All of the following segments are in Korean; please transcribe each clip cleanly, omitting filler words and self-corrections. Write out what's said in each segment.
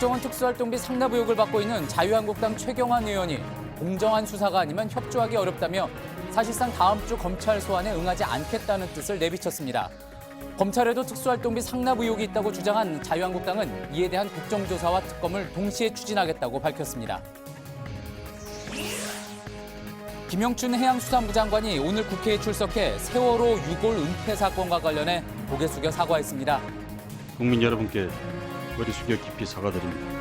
국정원 특수활동비 상납 의혹을 받고 있는 자유한국당 최경환 의원이 공정한 수사가 아니면 협조하기 어렵다며 사실상 다음 주 검찰 소환에 응하지 않겠다는 뜻을 내비쳤습니다. 검찰에도 특수활동비 상납 의혹이 있다고 주장한 자유한국당은 이에 대한 국정조사와 특검을 동시에 추진하겠다고 밝혔습니다. 김영춘 해양수산부 장관이 오늘 국회에 출석해 세월호 유골 은폐 사건과 관련해 고개 숙여 사과했습니다. 국민 여러분께 머리 숙여 깊이 사과드립니다.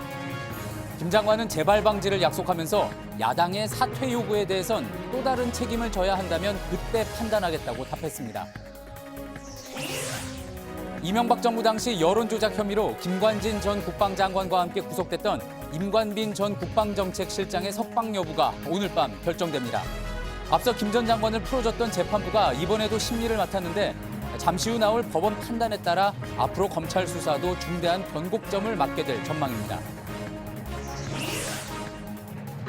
김 장관은 재발 방지를 약속하면서 야당의 사퇴 요구에 대해선 또 다른 책임을 져야 한다면 그때 판단하겠다고 답했습니다. 이명박 정부 당시 여론조작 혐의로 김관진 전 국방장관과 함께 구속됐던 임관빈 전 국방정책실장의 석방 여부가 오늘 밤 결정됩니다. 앞서 김 전 장관을 풀어줬던 재판부가 이번에도 심리를 맡았는데 잠시 후 나올 법원 판단에 따라 앞으로 검찰 수사도 중대한 변곡점을 맞게 될 전망입니다.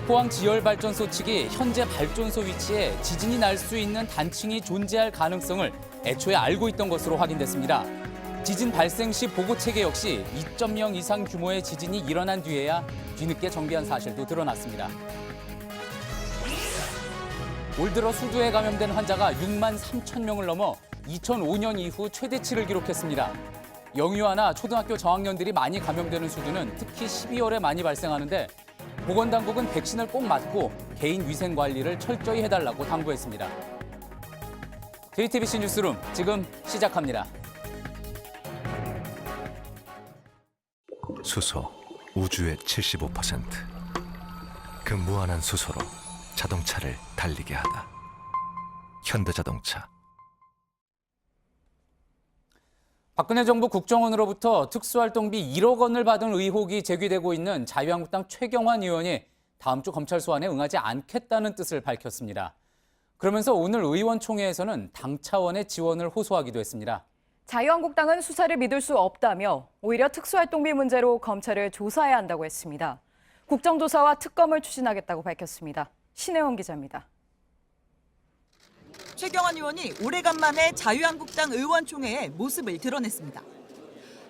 포항 지열발전소 측이 현재 발전소 위치에 지진이 날 수 있는 단층이 존재할 가능성을 애초에 알고 있던 것으로 확인됐습니다. 지진 발생 시 보고 체계 역시 2.0 이상 규모의 지진이 일어난 뒤에야 뒤늦게 정비한 사실도 드러났습니다. 올 들어 수두에 감염된 환자가 6만 3천 명을 넘어 2005년 이후 최대치를 기록했습니다. 영유아나 초등학교 저학년들이 많이 감염되는 수두는 특히 12월에 많이 발생하는데 보건당국은 백신을 꼭 맞고 개인 위생 관리를 철저히 해달라고 당부했습니다. JTBC 뉴스룸 지금 시작합니다. 수소, 우주의 75%. 그 무한한 수소로 자동차를 달리게 하다. 현대자동차. 박근혜 정부 국정원으로부터 특수활동비 1억 원을 받은 의혹이 제기되고 있는 자유한국당 최경환 의원이 다음 주 검찰 소환에 응하지 않겠다는 뜻을 밝혔습니다. 그러면서 오늘 의원총회에서는 당 차원의 지원을 호소하기도 했습니다. 자유한국당은 수사를 믿을 수 없다며 오히려 특수활동비 문제로 검찰을 조사해야 한다고 했습니다. 국정조사와 특검을 추진하겠다고 밝혔습니다. 신혜원 기자입니다. 최경환 의원이 오래간만에 자유한국당 의원총회에 모습을 드러냈습니다.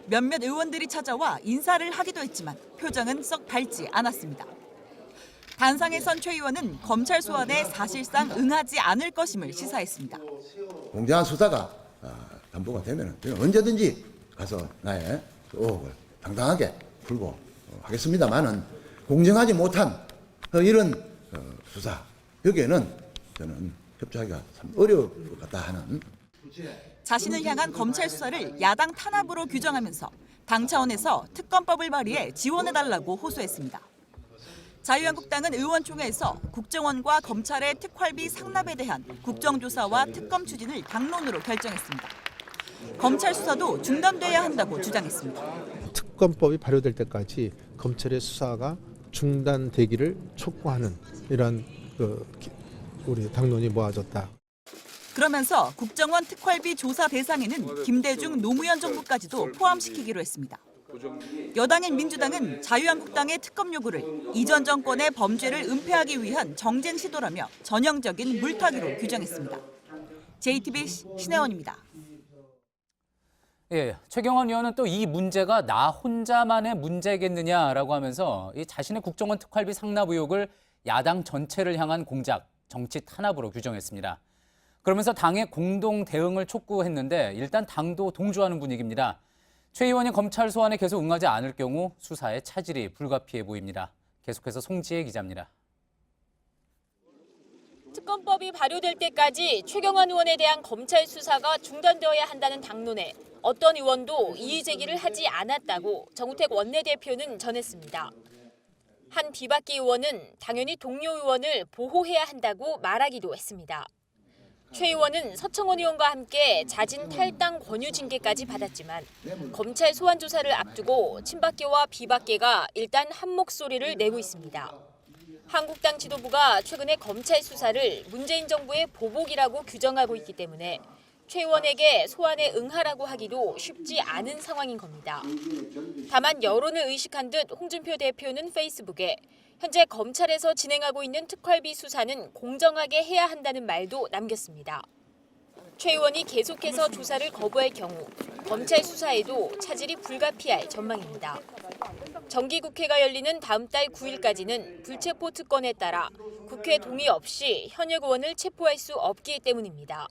몇몇 의원들이 찾아와 인사를 하기도 했지만 표정은 썩 밝지 않았습니다. 단상에 선 최 의원은 검찰 소환에 사실상 응하지 않을 것임을 시사했습니다. 공정한 수사가 담보가 되면 언제든지 가서 나의 의혹을 당당하게 풀고 하겠습니다만은 공정하지 못한 이런 수사 여기에는 저는 협조하기가 참 어려울 것 같다 하는. 자신을 향한 검찰 수사를 야당 탄압으로 규정하면서 당 차원에서 특검법을 발의해 지원해달라고 호소했습니다. 자유한국당은 의원총회에서 국정원과 검찰의 특활비 상납에 대한 국정조사와 특검 추진을 당론으로 결정했습니다. 검찰 수사도 중단돼야 한다고 주장했습니다. 특검법이 발효될 때까지 검찰의 수사가 중단되기를 촉구하는 이런 우리 당론이 모아졌다. 그러면서 국정원 특활비 조사 대상에는 김대중 노무현 정부까지도 포함시키기로 했습니다. 여당인 민주당은 자유한국당의 특검 요구를 이전 정권의 범죄를 은폐하기 위한 정쟁 시도라며 전형적인 물타기로 규정했습니다. JTBC 신혜원입니다. 최경환 의원은 또 이 문제가 나 혼자만의 문제겠느냐라고 하면서 이 자신의 국정원 특활비 상납 의혹을 야당 전체를 향한 공작, 정치 탄압으로 규정했습니다. 그러면서 당의 공동 대응을 촉구했는데 일단 당도 동조하는 분위기입니다. 최 의원이 검찰 소환에 계속 응하지 않을 경우 수사에 차질이 불가피해 보입니다. 계속해서 송지혜 기자입니다. 특검법이 발효될 때까지 최경환 의원에 대한 검찰 수사가 중단되어야 한다는 당론에 어떤 의원도 이의 제기를 하지 않았다고 정우택 원내대표는 전했습니다. 한 비박계 의원은 당연히 동료 의원을 보호해야 한다고 말하기도 했습니다. 최 의원은 서청원 의원과 함께 자진 탈당 권유 징계까지 받았지만 검찰 소환 조사를 앞두고 친박계와 비박계가 일단 한 목소리를 내고 있습니다. 한국당 지도부가 최근에 검찰 수사를 문재인 정부의 보복이라고 규정하고 있기 때문에 최 의원에게 소환에 응하라고 하기도 쉽지 않은 상황인 겁니다. 다만 여론을 의식한 듯 홍준표 대표는 페이스북에 현재 검찰에서 진행하고 있는 특활비 수사는 공정하게 해야 한다는 말도 남겼습니다. 최 의원이 계속해서 조사를 거부할 경우 검찰 수사에도 차질이 불가피할 전망입니다. 정기국회가 열리는 다음 달 9일까지는 불체포 특권에 따라 국회 동의 없이 현역 의원을 체포할 수 없기 때문입니다.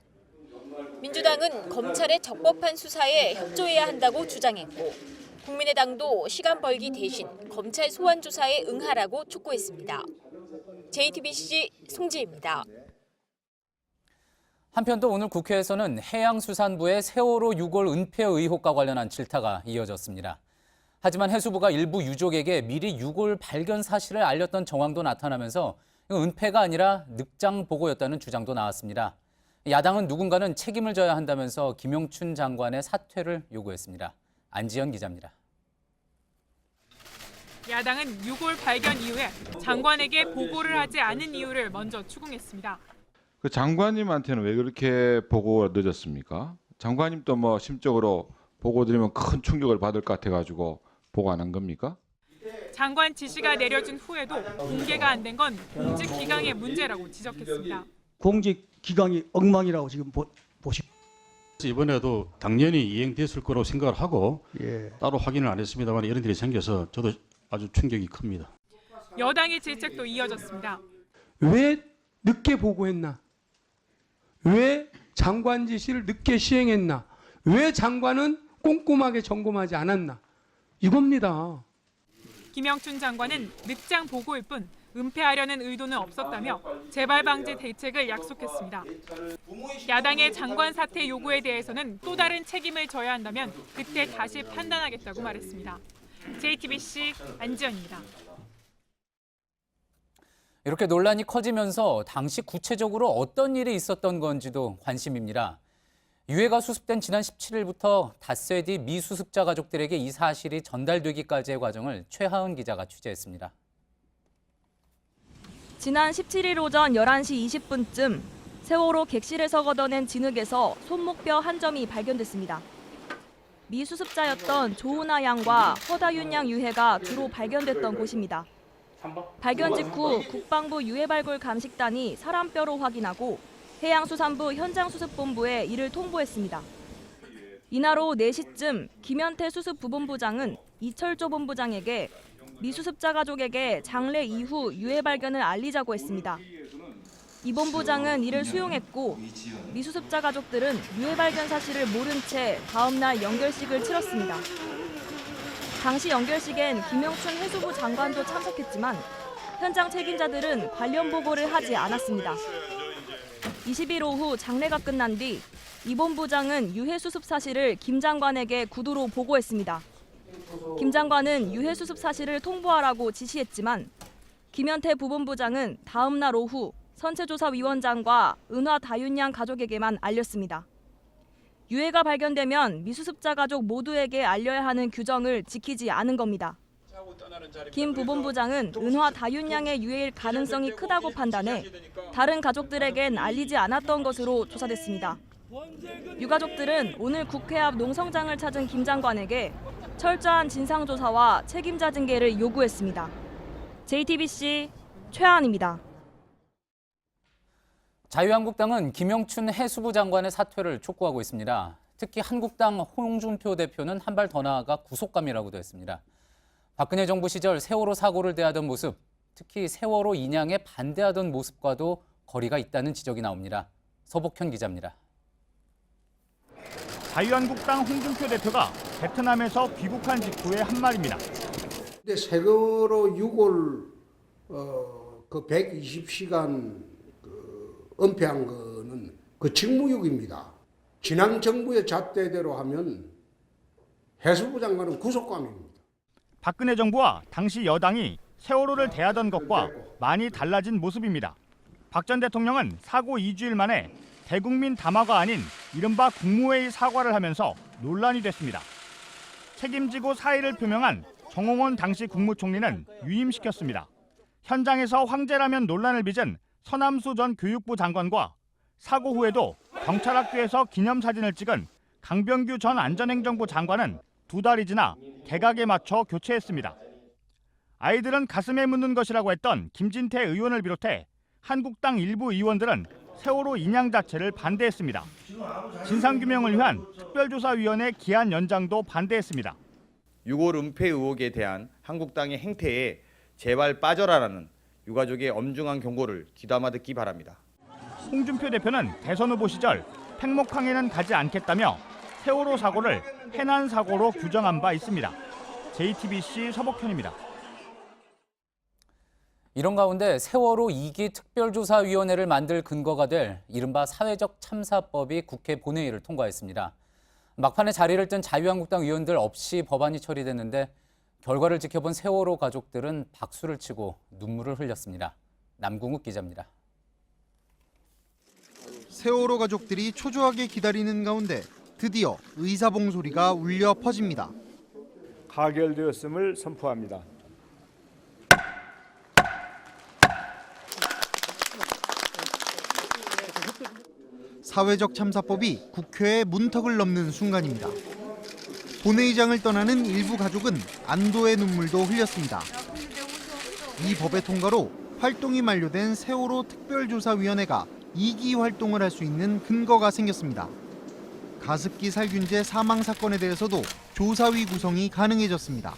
민주당은 검찰의 적법한 수사에 협조해야 한다고 주장했고 국민의당도 시간 벌기 대신 검찰 소환 조사에 응하라고 촉구했습니다. JTBC 송지혜입니다. 한편 또 오늘 국회에서는 해양수산부의 세월호 6월 은폐 의혹과 관련한 질타가 이어졌습니다. 하지만 해수부가 일부 유족에게 미리 6월 발견 사실을 알렸던 정황도 나타나면서 은폐가 아니라 늑장 보고였다는 주장도 나왔습니다. 야당은 누군가는 책임을 져야 한다면서 김영춘 장관의 사퇴를 요구했습니다. 안지연 기자입니다. 야당은 6월 발견 이후에 장관에게 보고를 하지 않은 이유를 먼저 추궁했습니다. 그 장관님한테는 왜 그렇게 보고가 늦었습니까? 장관님도 뭐 심적으로 보고 드리면 큰 충격을 받을 것 같아가지고 보고 안 한 겁니까? 장관 지시가 내려진 후에도 공개가 안 된 건 공직 기강의 문제라고 지적했습니다. 공직 기강이 엉망이라고 지금 보시. 이번에도 당연히 이행됐을 거라고 생각을 하고 예. 따로 확인을 안 했습니다만 이런 일이 생겨서 저도 아주 충격이 큽니다. 여당의 질책도 이어졌습니다. 왜 늦게 보고했나? 왜 장관 지시를 늦게 시행했나? 왜 장관은 꼼꼼하게 점검하지 않았나? 이겁니다. 김영춘 장관은 늑장 보고일 뿐 은폐하려는 의도는 없었다며 재발 방지 대책을 약속했습니다. 야당의 장관 사퇴 요구에 대해서는 또 다른 책임을 져야 한다면 그때 다시 판단하겠다고 말했습니다. JTBC 안지연입니다. 이렇게 논란이 커지면서 당시 구체적으로 어떤 일이 있었던 건지도 관심입니다. 유해가 수습된 지난 17일부터 닷새 뒤 미수습자 가족들에게 이 사실이 전달되기까지의 과정을 최하은 기자가 취재했습니다. 지난 17일 오전 11시 20분쯤 세월호 객실에서 걷어낸 진흙에서 손목뼈 한 점이 발견됐습니다. 미수습자였던 조은하 양과 허다윤 양 유해가 주로 발견됐던 곳입니다. 발견 직후 국방부 유해발굴 감식단이 사람뼈로 확인하고 해양수산부 현장수습본부에 이를 통보했습니다. 이날 오후 4시쯤 김현태 수습부본부장은 이철조 본부장에게 미수습자 가족에게 장례 이후 유해 발견을 알리자고 했습니다. 이 본부장은 이를 수용했고 미수습자 가족들은 유해 발견 사실을 모른 채 다음 날 연결식을 치렀습니다. 당시 연결식엔 김영춘 해수부 장관도 참석했지만 현장 책임자들은 관련 보고를 하지 않았습니다. 20일 오후 장례가 끝난 뒤 이 본부장은 유해 수습 사실을 김 장관에게 구두로 보고했습니다. 김 장관은 유해 수습 사실을 통보하라고 지시했지만 김현태 부본부장은 다음 날 오후 선체조사위원장과 은화 다윤 양 가족에게만 알렸습니다. 유해가 발견되면 미수습자 가족 모두에게 알려야 하는 규정을 지키지 않은 겁니다. 김 부본부장은 은화 다윤 양의 유해일 가능성이 크다고 판단해 다른 가족들에겐 알리지 않았던 것으로 조사됐습니다. 유가족들은 오늘 국회 앞 농성장을 찾은 김 장관에게 철저한 진상조사와 책임자 징계를 요구했습니다. JTBC 최하은입니다. 자유한국당은 김영춘 해수부 장관의 사퇴를 촉구하고 있습니다. 특히 한국당 홍준표 대표는 한 발 더 나아가 구속감이라고도 했습니다. 박근혜 정부 시절 세월호 사고를 대하던 모습, 특히 세월호 인양에 반대하던 모습과도 거리가 있다는 지적이 나옵니다. 서복현 기자입니다. 자유한국당 홍준표 대표가 베트남에서 귀국한 직후에 한 말입니다. 근데 세월호 6월 그 120시간 은폐한 거는 그 직무유기입니다. 지난 정부의 잣대대로 하면 해수부 장관은 구속감입니다. 박근혜 정부와 당시 여당이 세월호를 대하던 것과 많이 달라진 모습입니다. 박 전 대통령은 사고 2주일 만에 대국민 담화가 아닌 이른바 국무회의 사과를 하면서 논란이 됐습니다. 책임지고 사의를 표명한 정홍원 당시 국무총리는 유임시켰습니다. 현장에서 황제라면 논란을 빚은 서남수 전 교육부 장관과 사고 후에도 경찰학교에서 기념사진을 찍은 강병규 전 안전행정부 장관은 2달이 지나 개각에 맞춰 교체했습니다. 아이들은 가슴에 묻는 것이라고 했던 김진태 의원을 비롯해 한국당 일부 의원들은 세월호 인양 자체를 반대했습니다. 진상규명을 위한 특별조사위원회 기한 연장도 반대했습니다. 6월 은폐 의혹에 대한 한국당의 행태에 제발 빠져라라는 유가족의 엄중한 경고를 귀담아 듣기 바랍니다. 홍준표 대표는 대선 후보 시절 팽목항에는 가지 않겠다며 세월호 사고를 해난 사고로 규정한 바 있습니다. JTBC 서복현입니다. 이런 가운데 세월호 2기 특별조사위원회를 만들 근거가 될 이른바 사회적 참사법이 국회 본회의를 통과했습니다. 막판에 자리를 뜬 자유한국당 의원들 없이 법안이 처리됐는데 결과를 지켜본 세월호 가족들은 박수를 치고 눈물을 흘렸습니다. 남궁욱 기자입니다. 세월호 가족들이 초조하게 기다리는 가운데 드디어 의사봉 소리가 울려 퍼집니다. 가결되었음을 선포합니다. 사회적 참사법이 국회의 문턱을 넘는 순간입니다. 본회의장을 떠나는 일부 가족은 안도의 눈물도 흘렸습니다. 이 법의 통과로 활동이 만료된 세월호 특별조사위원회가 2기 활동을 할 수 있는 근거가 생겼습니다. 가습기 살균제 사망 사건에 대해서도 조사위 구성이 가능해졌습니다.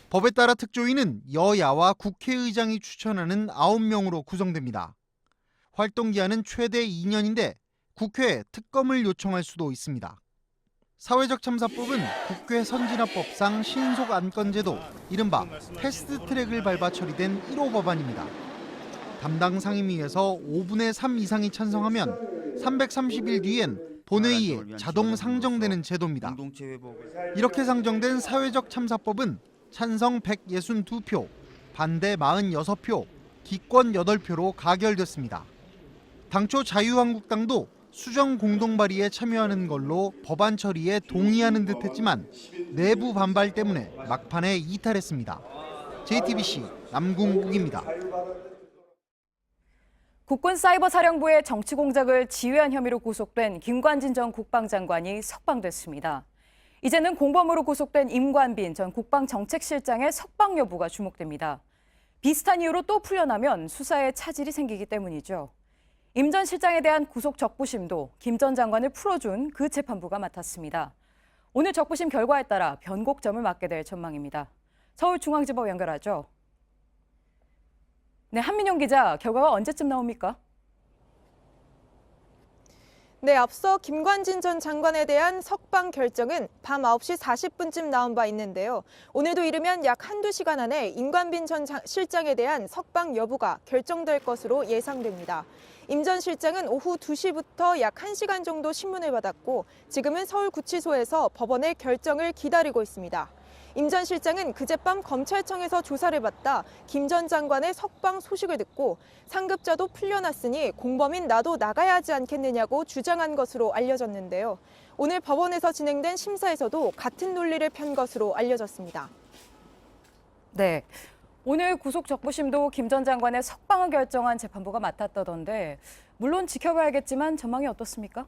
법에 따라 특조위는 여야와 국회의장이 추천하는 9명으로 구성됩니다. 활동 기한은 최대 2년인데 국회에 특검을 요청할 수도 있습니다. 사회적 참사법은 국회 선진화법상 신속 안건제도, 이른바 패스트트랙을 밟아 처리된 1호 법안입니다. 담당 상임위에서 5분의 3 이상이 찬성하면 330일 뒤엔 본회의에 자동 상정되는 제도입니다. 이렇게 상정된 사회적 참사법은 찬성 162표, 반대 46표, 기권 8표로 가결됐습니다. 당초 자유한국당도 수정 공동 발의에 참여하는 걸로 법안 처리에 동의하는 듯했지만 내부 반발 때문에 막판에 이탈했습니다. JTBC 남궁욱입니다. 국군사이버사령부의 정치 공작을 지휘한 혐의로 구속된 김관진 전 국방장관이 석방됐습니다. 이제는 공범으로 구속된 임관빈 전 국방정책실장의 석방 여부가 주목됩니다. 비슷한 이유로 또 풀려나면 수사에 차질이 생기기 때문이죠. 임 전 실장에 대한 구속 적부심도 김 전 장관을 풀어준 그 재판부가 맡았습니다. 오늘 적부심 결과에 따라 변곡점을 맞게 될 전망입니다. 서울중앙지법 연결하죠. 네, 한민용 기자, 결과가 언제쯤 나옵니까? 네, 앞서 김관진 전 장관에 대한 석방 결정은 밤 9시 40분쯤 나온 바 있는데요. 오늘도 이르면 약 한두 시간 안에 임관빈 전 실장에 대한 석방 여부가 결정될 것으로 예상됩니다. 임 전 실장은 오후 2시부터 약 1시간 정도 신문을 받았고 지금은 서울구치소에서 법원의 결정을 기다리고 있습니다. 임 전 실장은 그젯밤 검찰청에서 조사를 받다 김 전 장관의 석방 소식을 듣고 상급자도 풀려났으니 공범인 나도 나가야 하지 않겠느냐고 주장한 것으로 알려졌는데요. 오늘 법원에서 진행된 심사에서도 같은 논리를 편 것으로 알려졌습니다. 네, 오늘 구속 적부심도 김 전 장관의 석방을 결정한 재판부가 맡았다던데 물론 지켜봐야겠지만 전망이 어떻습니까?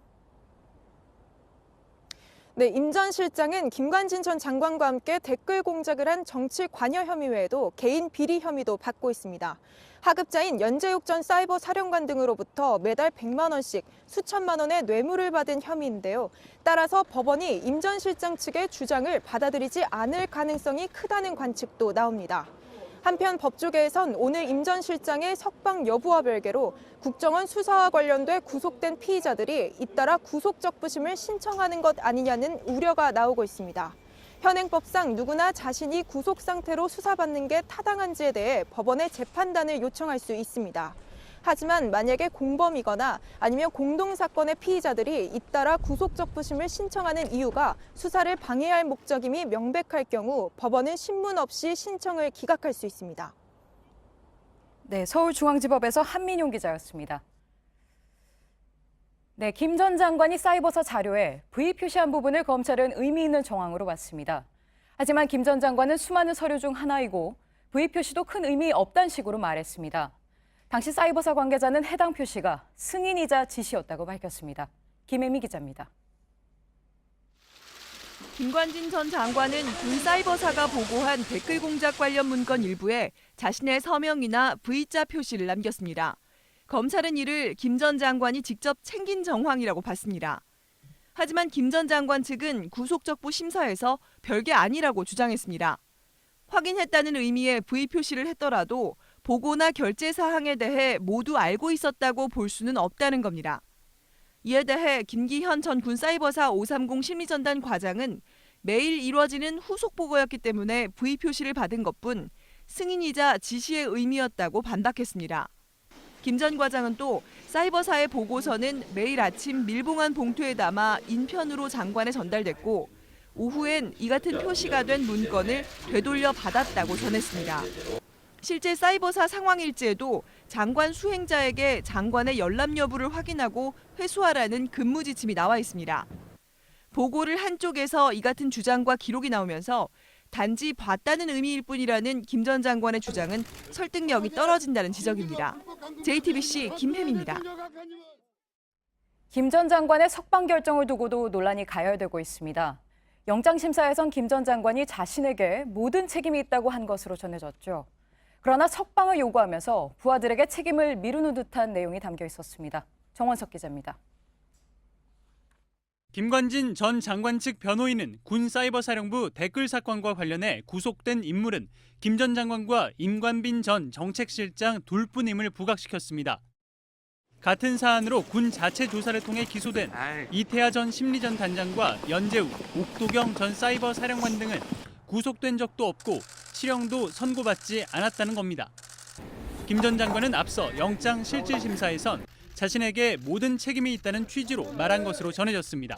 네, 임 전 실장은 김관진 전 장관과 함께 댓글 공작을 한 정치 관여 혐의 외에도 개인 비리 혐의도 받고 있습니다. 하급자인 연재욱 전 사이버 사령관 등으로부터 매달 100만 원씩 수천만 원의 뇌물을 받은 혐의인데요. 따라서 법원이 임 전 실장 측의 주장을 받아들이지 않을 가능성이 크다는 관측도 나옵니다. 한편 법조계에선 오늘 임 전 실장의 석방 여부와 별개로 국정원 수사와 관련돼 구속된 피의자들이 잇따라 구속적부심을 신청하는 것 아니냐는 우려가 나오고 있습니다. 현행법상 누구나 자신이 구속 상태로 수사받는 게 타당한지에 대해 법원에 재판단을 요청할 수 있습니다. 하지만 만약에 공범이거나 아니면 공동사건의 피의자들이 잇따라 구속적부심을 신청하는 이유가 수사를 방해할 목적임이 명백할 경우 법원은 신문 없이 신청을 기각할 수 있습니다. 네, 서울중앙지법에서 한민용 기자였습니다. 네, 김 전 장관이 사이버사 자료에 V 표시한 부분을 검찰은 의미 있는 정황으로 봤습니다. 하지만 김 전 장관은 수많은 서류 중 하나이고 V 표시도 큰 의미 없다는 식으로 말했습니다. 당시 사이버사 관계자는 해당 표시가 승인이자 지시였다고 밝혔습니다. 김혜미 기자입니다. 김관진 전 장관은 군 사이버사가 보고한 댓글 공작 관련 문건 일부에 자신의 서명이나 V자 표시를 남겼습니다. 검찰은 이를 김 전 장관이 직접 챙긴 정황이라고 봤습니다. 하지만 김 전 장관 측은 구속적부 심사에서 별게 아니라고 주장했습니다. 확인했다는 의미의 V 표시를 했더라도 보고나 결제 사항에 대해 모두 알고 있었다고 볼 수는 없다는 겁니다. 이에 대해 김기현 전 군사이버사 530 심리전단 과장은 매일 이루어지는 후속 보고였기 때문에 V 표시를 받은 것뿐 승인이자 지시의 의미였다고 반박했습니다. 김 전 과장은 또 사이버사의 보고서는 매일 아침 밀봉한 봉투에 담아 인편으로 장관에 전달됐고 오후엔 이 같은 표시가 된 문건을 되돌려 받았다고 전했습니다. 실제 사이버사 상황 일지에도 장관 수행자에게 장관의 열람 여부를 확인하고 회수하라는 근무 지침이 나와 있습니다. 보고를 한쪽에서 이 같은 주장과 기록이 나오면서 단지 봤다는 의미일 뿐이라는 김 전 장관의 주장은 설득력이 떨어진다는 지적입니다. JTBC 김혜미입니다. 김 전 장관의 석방 결정을 두고도 논란이 가열되고 있습니다. 영장심사에선 김 전 장관이 자신에게 모든 책임이 있다고 한 것으로 전해졌죠. 그러나 석방을 요구하면서 부하들에게 책임을 미루는 듯한 내용이 담겨 있었습니다. 정원석 기자입니다. 김관진 전 장관 측 변호인은 군사이버사령부 댓글 사건과 관련해 구속된 인물은 김 전 장관과 임관빈 전 정책실장 둘뿐임을 부각시켰습니다. 같은 사안으로 군 자체 조사를 통해 기소된 이태하 전 심리전 단장과 연재욱, 옥도경 전 사이버사령관 등은 구속된 적도 없고 실형도 선고받지 않았다는 겁니다. 김 전 장관은 앞서 영장 실질심사에선 자신에게 모든 책임이 있다는 취지로 말한 것으로 전해졌습니다.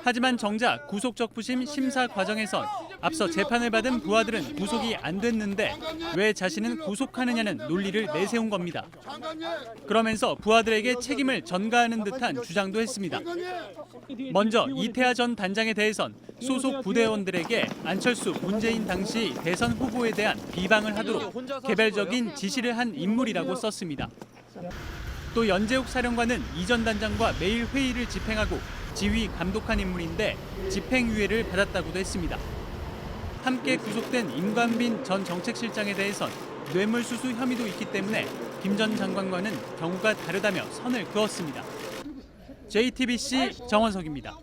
하지만 정작 구속적부심 심사 과정에선 앞서 재판을 받은 부하들은 구속이 안 됐는데 왜 자신은 구속하느냐는 논리를 내세운 겁니다. 그러면서 부하들에게 책임을 전가하는 듯한 주장도 했습니다. 먼저 이태하 전 단장에 대해선 소속 부대원들에게 안철수, 문재인 당시 대선 후보에 대한 비방을 하도록 개별적인 지시를 한 인물이라고 썼습니다. 또 연재욱 사령관은 이 전 단장과 매일 회의를 집행하고 지휘 감독한 인물인데 집행유예를 받았다고도 했습니다. 함께 구속된 임관빈 전 정책실장에 대해선 뇌물수수 혐의도 있기 때문에 김 전 장관과는 경우가 다르다며 선을 그었습니다. JTBC 정원석입니다.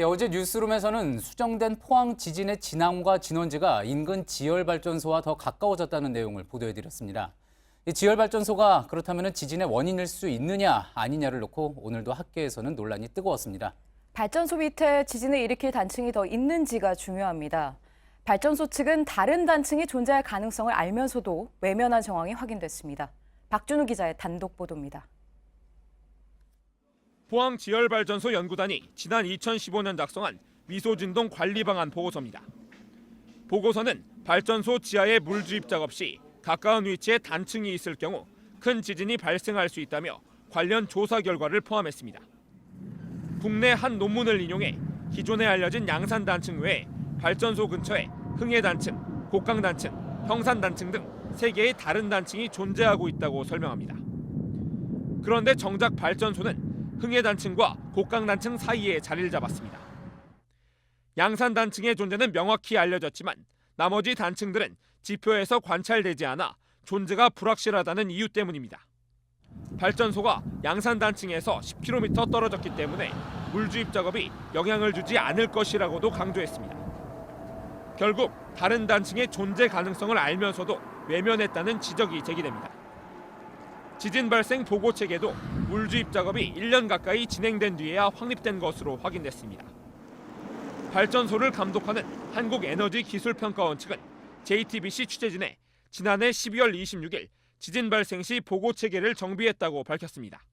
어제 뉴스룸에서는 수정된 포항 지진의 진앙과 진원지가 인근 지열발전소와 더 가까워졌다는 내용을 보도해드렸습니다. 이 지열발전소가 그렇다면 지진의 원인일 수 있느냐 아니냐를 놓고 오늘도 학계에서는 논란이 뜨거웠습니다. 발전소 밑에 지진을 일으킬 단층이 더 있는지가 중요합니다. 발전소 측은 다른 단층이 존재할 가능성을 알면서도 외면한 정황이 확인됐습니다. 박준우 기자의 단독 보도입니다. 포항 지열발전소 연구단이 지난 2015년 작성한 미소진동 관리 방안 보고서입니다. 보고서는 발전소 지하에 물 주입 작업 시 가까운 위치에 단층이 있을 경우 큰 지진이 발생할 수 있다며 관련 조사 결과를 포함했습니다. 국내 한 논문을 인용해 기존에 알려진 양산 단층 외에 발전소 근처에 흥해 단층, 곡강 단층, 형산 단층 등 3개의 다른 단층이 존재하고 있다고 설명합니다. 그런데 정작 발전소는 흥해 단층과 곡강 단층 사이에 자리를 잡았습니다. 양산 단층의 존재는 명확히 알려졌지만 나머지 단층들은 지표에서 관찰되지 않아 존재가 불확실하다는 이유 때문입니다. 발전소가 양산 단층에서 10km 떨어졌기 때문에 물 주입 작업이 영향을 주지 않을 것이라고도 강조했습니다. 결국 다른 단층의 존재 가능성을 알면서도 외면했다는 지적이 제기됩니다. 지진 발생 보고 체계도 물 주입 작업이 1년 가까이 진행된 뒤에야 확립된 것으로 확인됐습니다. 발전소를 감독하는 한국에너지기술평가원 측은 JTBC 취재진에 지난해 12월 26일 지진 발생 시 보고 체계를 정비했다고 밝혔습니다.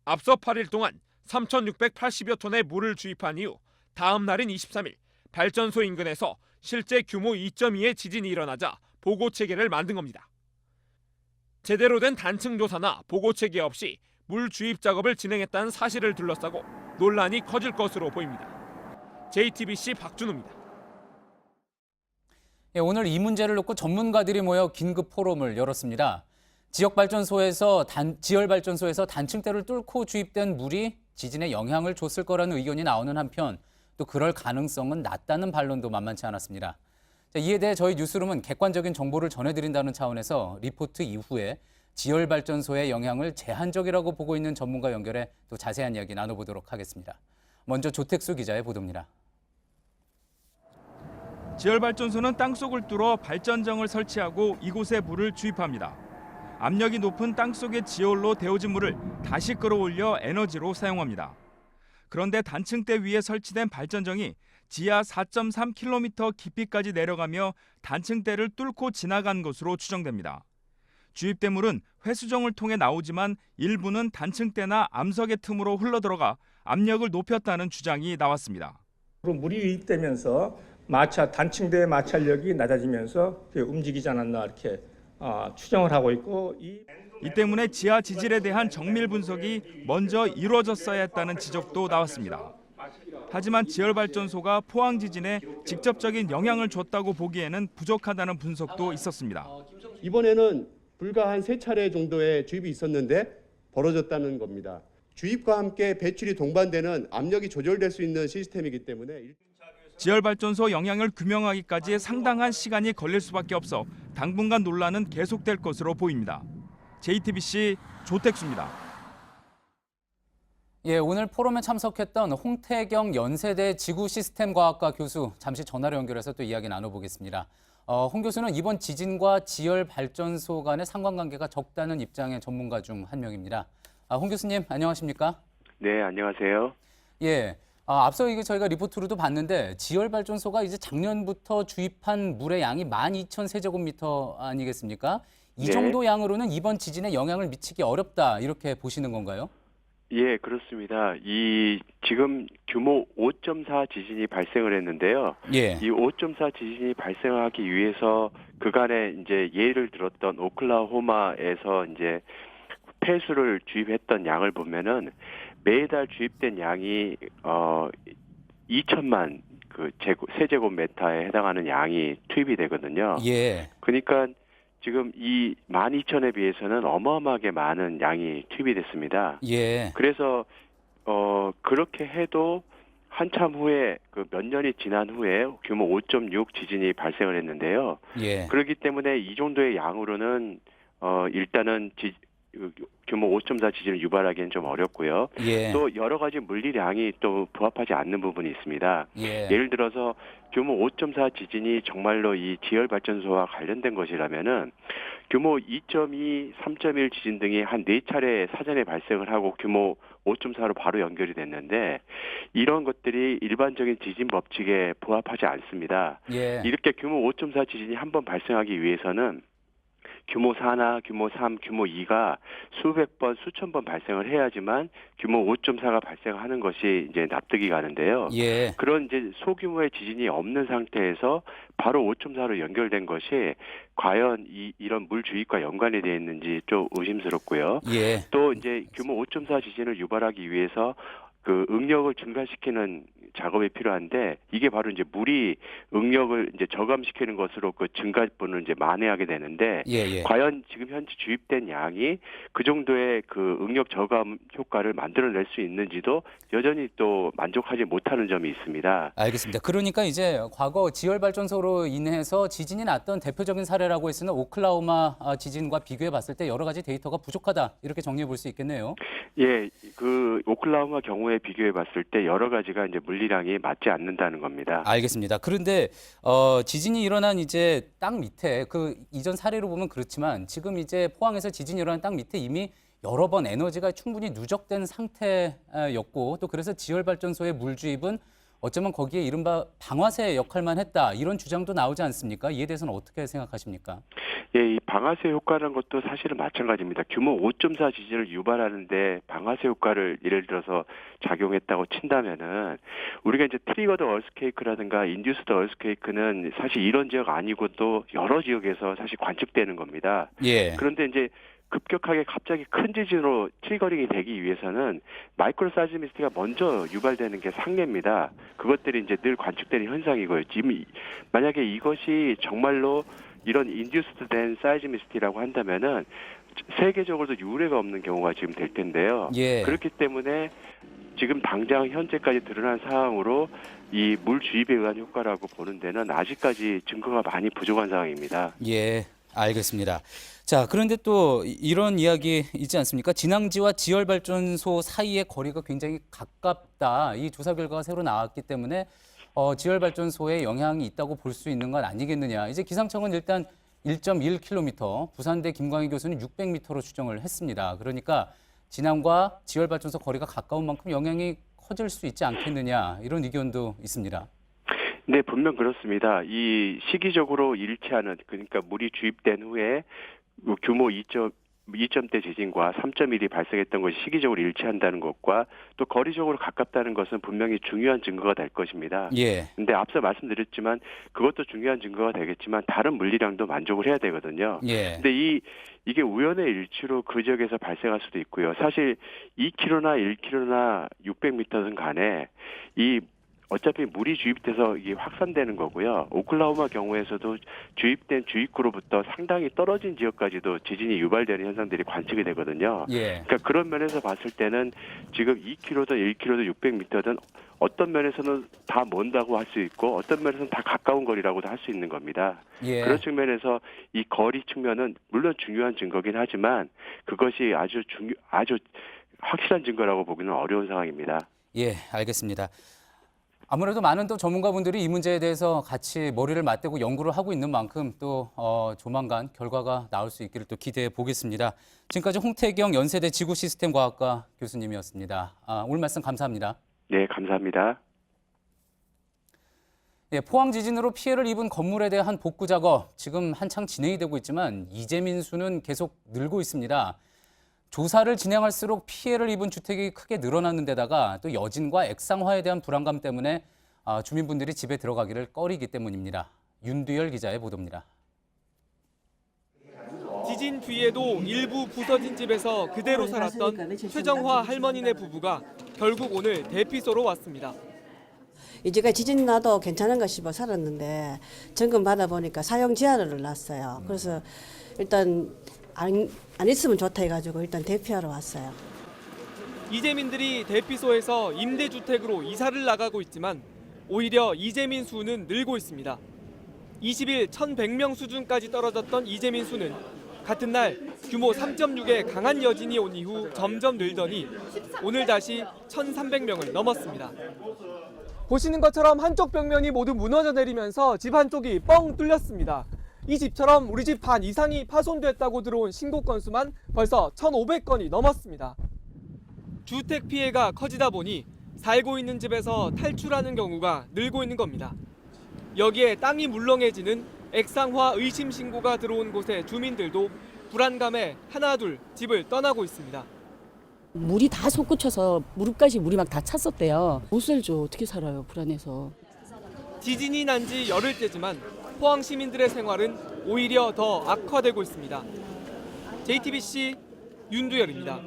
앞서 8일 동안 3,680여 톤의 물을 주입한 이후 다음 날인 23일 발전소 인근에서 실제 규모 2.2의 지진이 일어나자 보고 체계를 만든 겁니다. 제대로 된 단층 조사나 보고 체계 없이 물 주입 작업을 진행했다는 사실을 둘러싸고 논란이 커질 것으로 보입니다. JTBC 박준우입니다. 오늘 이 문제를 놓고 전문가들이 모여 긴급 포럼을 열었습니다. 지열발전소에서 단층대를 뚫고 주입된 물이 지진에 영향을 줬을 거라는 의견이 나오는 한편 또 그럴 가능성은 낮다는 반론도 만만치 않았습니다. 자, 이에 대해 저희 뉴스룸은 객관적인 정보를 전해드린다는 차원에서 리포트 이후에 지열발전소의 영향을 제한적이라고 보고 있는 전문가 연결해 또 자세한 이야기 나눠보도록 하겠습니다. 먼저 조택수 기자의 보도입니다. 지열발전소는 땅속을 뚫어 발전정을 설치하고 이곳에 물을 주입합니다. 압력이 높은 땅속의 지열로 데워진 물을 다시 끌어올려 에너지로 사용합니다. 그런데 단층대 위에 설치된 발전정이 지하 4.3km 깊이까지 내려가며 단층대를 뚫고 지나간 것으로 추정됩니다. 주입된 물은 회수정을 통해 나오지만 일부는 단층대나 암석의 틈으로 흘러들어가 압력을 높였다는 주장이 나왔습니다. 물이 유입되면서 단층대의 마찰력이 낮아지면서 움직이지 않았나 이렇게 추정을 하고 있고 이 때문에 지하 지질에 대한 정밀 분석이 먼저 이루어졌어야 했다는 지적도 나왔습니다. 하지만 지열발전소가 포항 지진에 직접적인 영향을 줬다고 보기에는 부족하다는 분석도 있었습니다. 이번에는 불과 한 3차례 정도의 주입이 있었는데 벌어졌다는 겁니다. 주입과 함께 배출이 동반되는 압력이 조절될 수 있는 시스템이기 때문에 지열발전소 영향을 규명하기까지 상당한 시간이 걸릴 수밖에 없어 당분간 논란은 계속될 것으로 보입니다. JTBC 조택수입니다. 예, 오늘 포럼에 참석했던 홍태경 연세대 지구시스템과학과 교수 잠시 전화로 연결해서 또 이야기 나눠보겠습니다. 홍 교수는 이번 지진과 지열발전소 간의 상관관계가 적다는 입장의 전문가 중 한 명입니다. 홍 교수님 안녕하십니까? 네, 안녕하세요. 예, 앞서 이게 저희가 리포트로도 봤는데 지열발전소가 이제 작년부터 주입한 물의 양이 12,000세제곱미터 아니겠습니까? 이 네. 정도 양으로는 이번 지진에 영향을 미치기 어렵다 이렇게 보시는 건가요? 예, 그렇습니다. 지금 규모 5.4 지진이 발생을 했는데요. 예. 이 5.4 지진이 발생하기 위해서 그간에 이제 예를 들었던 오클라호마에서 이제 폐수를 주입했던 양을 보면은 매달 주입된 양이 2천만 세제곱미터에 해당하는 양이 투입이 되거든요. 예. 그러니까 지금 이 12,000에 비해서는 어마어마하게 많은 양이 투입이 됐습니다. 예. 그래서 그렇게 해도 한참 후에 몇 년이 지난 후에 규모 5.6 지진이 발생을 했는데요. 예. 그렇기 때문에 이 정도의 양으로는 일단은 규모 5.4 지진을 유발하기는 좀 어렵고요. 예. 또 여러 가지 물리량이 또 부합하지 않는 부분이 있습니다. 예. 예를 들어서 규모 5.4 지진이 정말로 이 지열발전소와 관련된 것이라면은 규모 2.2, 3.1 지진 등이 한 4차례 사전에 발생을 하고 규모 5.4로 바로 연결이 됐는데 이런 것들이 일반적인 지진 법칙에 부합하지 않습니다. 예. 이렇게 규모 5.4 지진이 한 번 발생하기 위해서는 규모 4나 규모 3, 규모 2가 수백 번, 수천 번 발생을 해야지만 규모 5.4가 발생하는 것이 이제 납득이 가는데요. 예. 그런 이제 소규모의 지진이 없는 상태에서 바로 5.4로 연결된 것이 과연 이런 물 주입과 연관이 되어 있는지 좀 의심스럽고요. 예. 또 이제 규모 5.4 지진을 유발하기 위해서 응력을 증가시키는 작업이 필요한데 이게 바로 이제 물이 응력을 이제 저감시키는 것으로 증가분을 이제 만회하게 되는데 예. 과연 지금 현재 주입된 양이 그 정도의 응력 저감 효과를 만들어낼 수 있는지도 여전히 또 만족하지 못하는 점이 있습니다. 알겠습니다. 그러니까 이제 과거 지열발전소로 인해서 지진이 났던 대표적인 사례라고 했으나 오클라호마 지진과 비교해 봤을 때 여러 가지 데이터가 부족하다 이렇게 정리해 볼 수 있겠네요. 예, 오클라호마 경우에 비교해 봤을 때 여러 가지가 이제 물리량이 맞지 않는다는 겁니다. 알겠습니다. 그런데 지진이 일어난 이제 땅 밑에 이전 사례로 보면 그렇지만 지금 이제 포항에서 지진이 일어난 땅 밑에 이미 여러 번 에너지가 충분히 누적된 상태였고 또 그래서 지열발전소의 물 주입은 어쩌면 거기에 이른바 방아쇠 역할만 했다 이런 주장도 나오지 않습니까? 이에 대해서는 어떻게 생각하십니까? 예, 이 방아쇠 효과라는 것도 사실은 마찬가지입니다. 규모 5.4 지진을 유발하는데 방아쇠 효과를 예를 들어서 작용했다고 친다면은 우리가 이제 트리거드 얼스케이크라든가 인듀스드 얼스케이크는 사실 이런 지역 아니고도 여러 지역에서 사실 관측되는 겁니다. 예. 그런데 이제 급격하게 갑자기 큰 지진으로 트리거링이 되기 위해서는 마이크로 사이즈미스트가 먼저 유발되는 게 상례입니다. 그것들이 이제 늘 관측되는 현상이고요. 지금 만약에 이것이 정말로 이런 인듀스드 된 사이즈미스트라고 한다면은 세계적으로도 유례가 없는 경우가 지금 될 텐데요. 예. 그렇기 때문에 지금 당장 현재까지 드러난 사항으로 이 물 주입에 의한 효과라고 보는 데는 아직까지 증거가 많이 부족한 상황입니다. 예, 알겠습니다. 자, 그런데 또 이런 이야기 있지 않습니까? 진앙지와 지열발전소 사이의 거리가 굉장히 가깝다. 이 조사 결과가 새로 나왔기 때문에 지열발전소에 영향이 있다고 볼 수 있는 건 아니겠느냐. 이제 기상청은 일단 1.1km, 부산대 김광희 교수는 600m로 추정을 했습니다. 그러니까 진앙과 지열발전소 거리가 가까운 만큼 영향이 커질 수 있지 않겠느냐, 이런 의견도 있습니다. 네, 분명 그렇습니다. 이 시기적으로 일치하는, 그러니까 물이 주입된 후에 규모 2점대 지진과 3.1이 발생했던 것이 시기적으로 일치한다는 것과 또 거리적으로 가깝다는 것은 분명히 중요한 증거가 될 것입니다. 예. 근데 앞서 말씀드렸지만 그것도 중요한 증거가 되겠지만 다른 물리량도 만족을 해야 되거든요. 예. 근데 이게 우연의 일치로 그 지역에서 발생할 수도 있고요. 사실 2km나 1km나 600m든 간에 어차피 물이 주입돼서 이게 확산되는 거고요. 오클라호마 경우에서도 주입된 주입구로부터 상당히 떨어진 지역까지도 지진이 유발되는 현상들이 관측이 되거든요. 예. 그러니까 그런 면에서 봤을 때는 지금 2km든 1km든 600m든 어떤 면에서는 다 먼다고 할 수 있고 어떤 면에서는 다 가까운 거리라고도 할 수 있는 겁니다. 예. 그런 측면에서 이 거리 측면은 물론 중요한 증거긴 하지만 그것이 아주 확실한 증거라고 보기는 어려운 상황입니다. 예, 알겠습니다. 아무래도 많은 또 전문가분들이 이 문제에 대해서 같이 머리를 맞대고 연구를 하고 있는 만큼 또 조만간 결과가 나올 수 있기를 또 기대해 보겠습니다. 지금까지 홍태경 연세대 지구시스템과학과 교수님이었습니다. 오늘 말씀 감사합니다. 네, 감사합니다. 예, 포항 지진으로 피해를 입은 건물에 대한 복구 작업 지금 한창 진행이 되고 있지만 이재민 수는 계속 늘고 있습니다. 조사를 진행할수록 피해를 입은 주택이 크게 늘어나는 데다가 또 여진과 액상화에 대한 불안감 때문에 주민분들이 집에 들어가기를 꺼리기 때문입니다. 윤두열 기자의 보도입니다. 지진 뒤에도 일부 부서진 집에서 그대로 살았던 최정화 할머니네 부부가 결국 오늘 대피소로 왔습니다. 제가 지진 나도 괜찮은가 싶어 살았는데 점검 받아보니까 사용 제한을 놨어요. 그래서 일단 안 있으면 좋다 해가지고 일단 대피하러 왔어요. 이재민들이 대피소에서 임대주택으로 이사를 나가고 있지만 오히려 이재민 수는 늘고 있습니다. 20일 1,100명 수준까지 떨어졌던 이재민 수는 같은 날 규모 3.6의 강한 여진이 온 이후 점점 늘더니 오늘 다시 1,300명을 넘었습니다. 보시는 것처럼 한쪽 벽면이 모두 무너져 내리면서 집 한쪽이 뻥 뚫렸습니다. 이 집처럼 우리 집 반 이상이 파손됐다고 들어온 신고 건수만 벌써 1,500건이 넘었습니다. 주택 피해가 커지다 보니 살고 있는 집에서 탈출하는 경우가 늘고 있는 겁니다. 여기에 땅이 물렁해지는 액상화 의심 신고가 들어온 곳의 주민들도 불안감에 하나둘 집을 떠나고 있습니다. 물이 다 솟구쳐서 무릎까지 물이 막 다 찼었대요. 못 살죠. 어떻게 살아요, 불안해서. 지진이 난 지 열흘째지만 포항 시민들의 생활은 오히려 더 악화되고 있습니다. JTBC 윤두열입니다.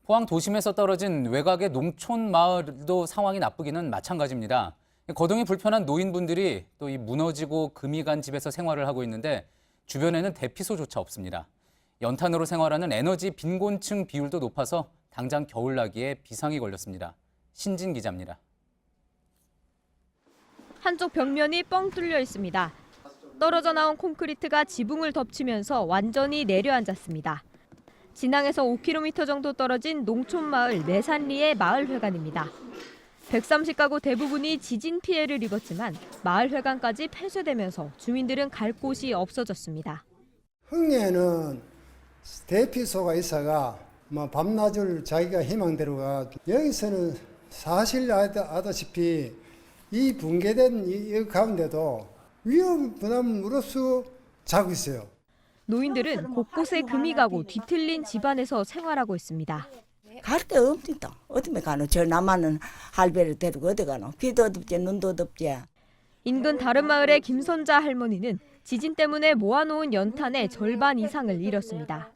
포항 도심에서 떨어진 외곽의 농촌 마을도 상황이 나쁘기는 마찬가지입니다. 거동이 불편한 노인분들이 또 이 무너지고 금이 간 집에서 생활을 하고 있는데 주변에는 대피소조차 없습니다. 연탄으로 생활하는 에너지 빈곤층 비율도 높아서 당장 겨울나기에 비상이 걸렸습니다. 신진 기자입니다. 한쪽 벽면이 뻥 뚫려 있습니다. 떨어져 나온 콘크리트가 지붕을 덮치면서 완전히 내려앉았습니다. 진앙에서 5km 정도 떨어진 농촌마을 매산리의 마을회관입니다. 130가구 대부분이 지진 피해를 입었지만 마을회관까지 폐쇄되면서 주민들은 갈 곳이 없어졌습니다. 흥에는 대피소가 있어가 밤낮을 자기가 희망대로가 여기서는 사실 아다시피 이 붕괴된 이 가운데도 위험 부담 무릅쓰고 자고 있어요. 노인들은 곳곳에 금이 가고 뒤틀린 집안에서 생활하고 있습니다. 갈 데 없니다. 어디에 가노? 저 남한은 할배를 데리고 어디 가노? 비도 덥지 눈도 덥지. 인근 다른 마을의 김선자 할머니는 지진 때문에 모아놓은 연탄의 절반 이상을 잃었습니다.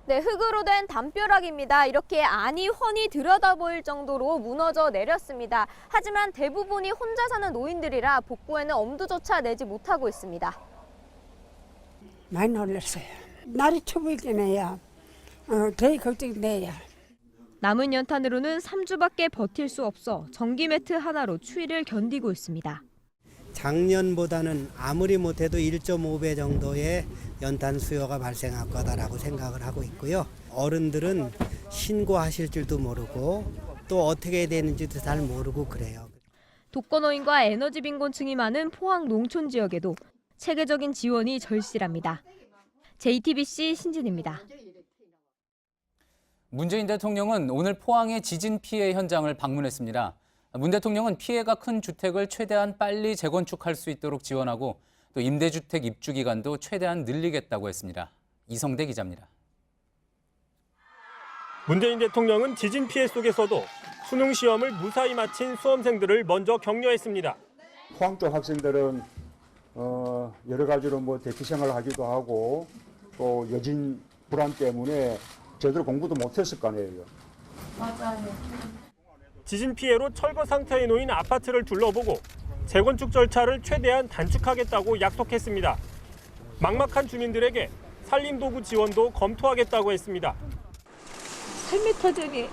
네, 흙으로 된 담벼락입니다. 이렇게 안이 훤히 들여다보일 정도로 무너져 내렸습니다. 하지만 대부분이 혼자 사는 노인들이라 복구에는 엄두조차 내지 못하고 있습니다. 많이 놀랐어요. 날이 추우긴 해요. 되게 걱정돼요. 남은 연탄으로는 3주밖에 버틸 수 없어 전기 매트 하나로 추위를 견디고 있습니다. 작년보다는 아무리 못해도 1.5배 정도의 연탄 수요가 발생할 거다라고 생각을 하고 있고요. 어른들은 신고하실 줄도 모르고 또 어떻게 해야 되는지도 잘 모르고 그래요. 독거노인과 에너지 빈곤층이 많은 포항 농촌 지역에도 체계적인 지원이 절실합니다. JTBC 신진입니다. 문재인 대통령은 오늘 포항의 지진 피해 현장을 방문했습니다. 문 대통령은 피해가 큰 주택을 최대한 빨리 재건축할 수 있도록 지원하고 또 임대주택 입주 기간도 최대한 늘리겠다고 했습니다. 이성대 기자입니다. 문재인 대통령은 지진 피해 속에서도 수능 시험을 무사히 마친 수험생들을 먼저 격려했습니다. 포항 쪽 학생들은 여러 가지로 뭐 대피 생활을 하기도 하고 또 여진 불안 때문에 제대로 공부도 못했을 거 아니에요. 맞아요. 지진 피해로 철거 상태에 놓인 아파트를 둘러보고 재건축 절차를 최대한 단축하겠다고 약속했습니다. 막막한 주민들에게 살림도구 지원도 검토하겠다고 했습니다. 삶의 터전이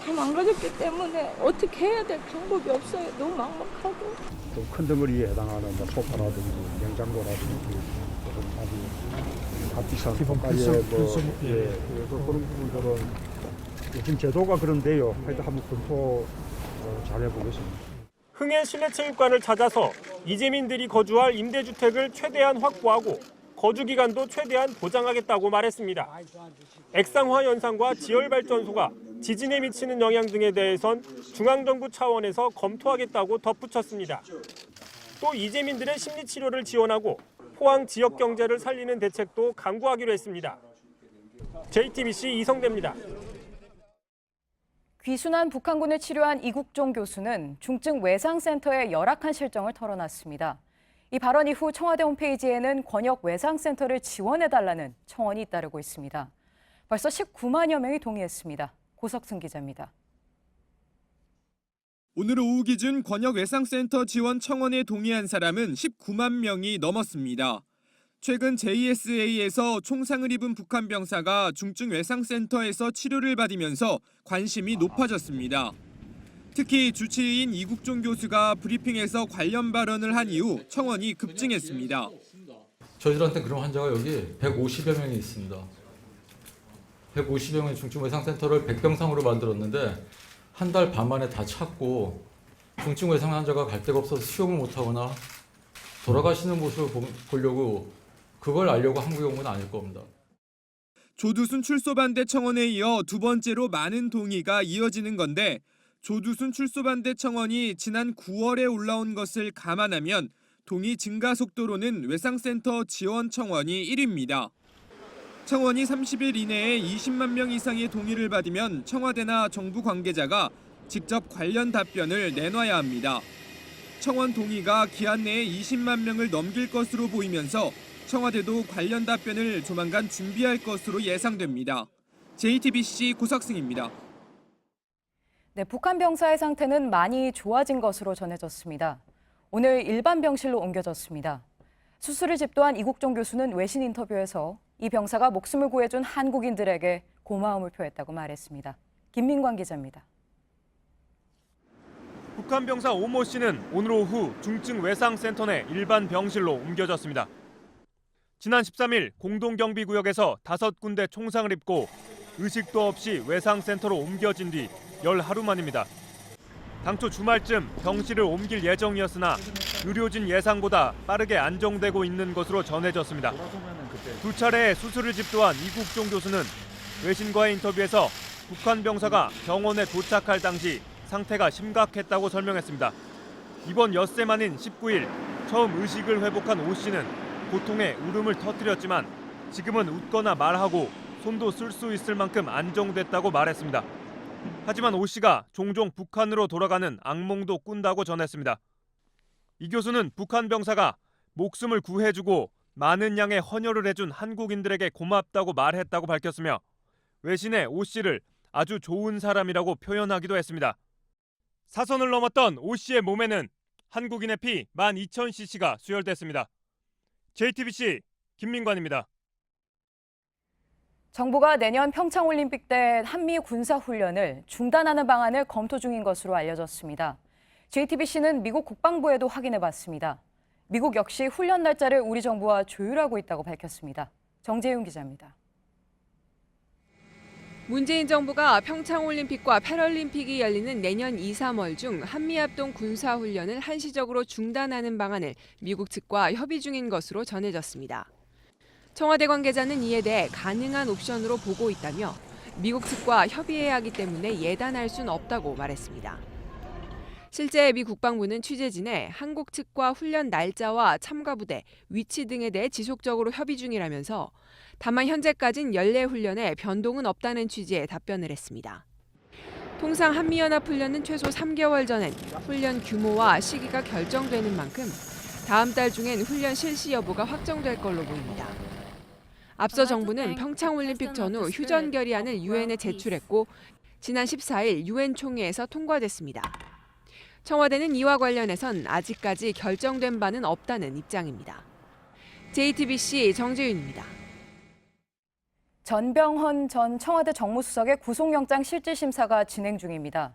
다 망가졌기 때문에 어떻게 해야 될 방법이 없어요. 너무 막막하고. 좀 큰 덩어리에 해당하는 뭐 소파라든지 냉장고라든지 비싼 기본까지 그런 부분들은 요즘 제도가 그런데요. 하여튼 한번 검토 잘 해보겠습니다. 흥해 실내체육관을 찾아서 이재민들이 거주할 임대주택을 최대한 확보하고 거주 기간도 최대한 보장하겠다고 말했습니다. 액상화 현상과 지열발전소가 지진에 미치는 영향 등에 대해선 중앙정부 차원에서 검토하겠다고 덧붙였습니다. 또 이재민들의 심리치료를 지원하고 포항 지역 경제를 살리는 대책도 강구하기로 했습니다. JTBC 이성대입니다. 귀순한 북한군을 치료한 이국종 교수는 중증 외상센터의 열악한 실정을 털어놨습니다. 이 발언 이후 청와대 홈페이지에는 권역 외상센터를 지원해달라는 청원이 잇따르고 있습니다. 벌써 19만여 명이 동의했습니다. 고석승 기자입니다. 오늘 오후 기준 권역 외상센터 지원 청원에 동의한 사람은 19만 명이 넘었습니다. 최근 JSA에서 총상을 입은 북한 병사가 중증 외상센터에서 치료를 받으면서 관심이 높아졌습니다. 특히 주치의인 이국종 교수가 브리핑에서 관련 발언을 한 이후 청원이 급증했습니다. 저희들한테 그런 환자가 여기 150여 명이 있습니다. 150여 명의 중증 외상센터를 100병상으로 만들었는데 한 달 반 만에 다 찼고 중증 외상 환자가 갈 데가 없어서 수용을 못하거나 돌아가시는 모습을 보려고 그걸 알려고 한국에 온 건 아닐 겁니다. 조두순 출소 반대 청원에 이어 두 번째로 많은 동의가 이어지는 건데 조두순 출소 반대 청원이 지난 9월에 올라온 것을 감안하면 동의 증가 속도로는 외상센터 지원 청원이 1위입니다. 청원이 30일 이내에 20만 명 이상의 동의를 받으면 청와대나 정부 관계자가 직접 관련 답변을 내놔야 합니다. 청원 동의가 기한 내에 20만 명을 넘길 것으로 보이면서 청와대도 관련 답변을 조만간 준비할 것으로 예상됩니다. JTBC 고석승입니다. 네, 북한 병사의 상태는 많이 좋아진 것으로 전해졌습니다. 오늘 일반 병실로 옮겨졌습니다. 수술을 집도한 이국종 교수는 외신 인터뷰에서 이 병사가 목숨을 구해준 한국인들에게 고마움을 표했다고 말했습니다. 김민광 기자입니다. 북한 병사 오모 씨는 오늘 오후 중증 외상센터 내 일반 병실로 옮겨졌습니다. 지난 13일 공동경비구역에서 5군데 총상을 입고 의식도 없이 외상센터로 옮겨진 뒤 열 하루 만입니다. 당초 주말쯤 병실을 옮길 예정이었으나 의료진 예상보다 빠르게 안정되고 있는 것으로 전해졌습니다. 두 차례의 수술을 집도한 이국종 교수는 외신과의 인터뷰에서 북한 병사가 병원에 도착할 당시 상태가 심각했다고 설명했습니다. 이번 엿새 만인 19일 처음 의식을 회복한 오 씨는 고통에 울음을 터뜨렸지만 지금은 웃거나 말하고 손도 쓸 수 있을 만큼 안정됐다고 말했습니다. 하지만 오 씨가 종종 북한으로 돌아가는 악몽도 꾼다고 전했습니다. 이 교수는 북한 병사가 목숨을 구해주고 많은 양의 헌혈을 해준 한국인들에게 고맙다고 말했다고 밝혔으며 외신에 오 씨를 아주 좋은 사람이라고 표현하기도 했습니다. 사선을 넘었던 오 씨의 몸에는 한국인의 피 12,000cc가 수혈됐습니다. JTBC 김민관입니다. 정부가 내년 평창올림픽 때 한미 군사훈련을 중단하는 방안을 검토 중인 것으로 알려졌습니다. JTBC는 미국 국방부에도 확인해봤습니다. 미국 역시 훈련 날짜를 우리 정부와 조율하고 있다고 밝혔습니다. 정재윤 기자입니다. 문재인 정부가 평창올림픽과 패럴림픽이 열리는 내년 2, 3월 중 한미합동 군사훈련을 한시적으로 중단하는 방안을 미국 측과 협의 중인 것으로 전해졌습니다. 청와대 관계자는 이에 대해 가능한 옵션으로 보고 있다며 미국 측과 협의해야 하기 때문에 예단할 순 없다고 말했습니다. 실제 미 국방부는 취재진에 한국 측과 훈련 날짜와 참가 부대, 위치 등에 대해 지속적으로 협의 중이라면서 다만 현재까진 연례 훈련에 변동은 없다는 취지의 답변을 했습니다. 통상 한미연합훈련은 최소 3개월 전엔 훈련 규모와 시기가 결정되는 만큼 다음 달 중엔 훈련 실시 여부가 확정될 걸로 보입니다. 앞서 정부는 평창올림픽 전후 휴전 결의안을 유엔에 제출했고 지난 14일 유엔 총회에서 통과됐습니다. 청와대는 이와 관련해선 아직까지 결정된 바는 없다는 입장입니다. JTBC 정재윤입니다. 전병헌 전 청와대 정무수석의 구속영장 실질심사가 진행 중입니다.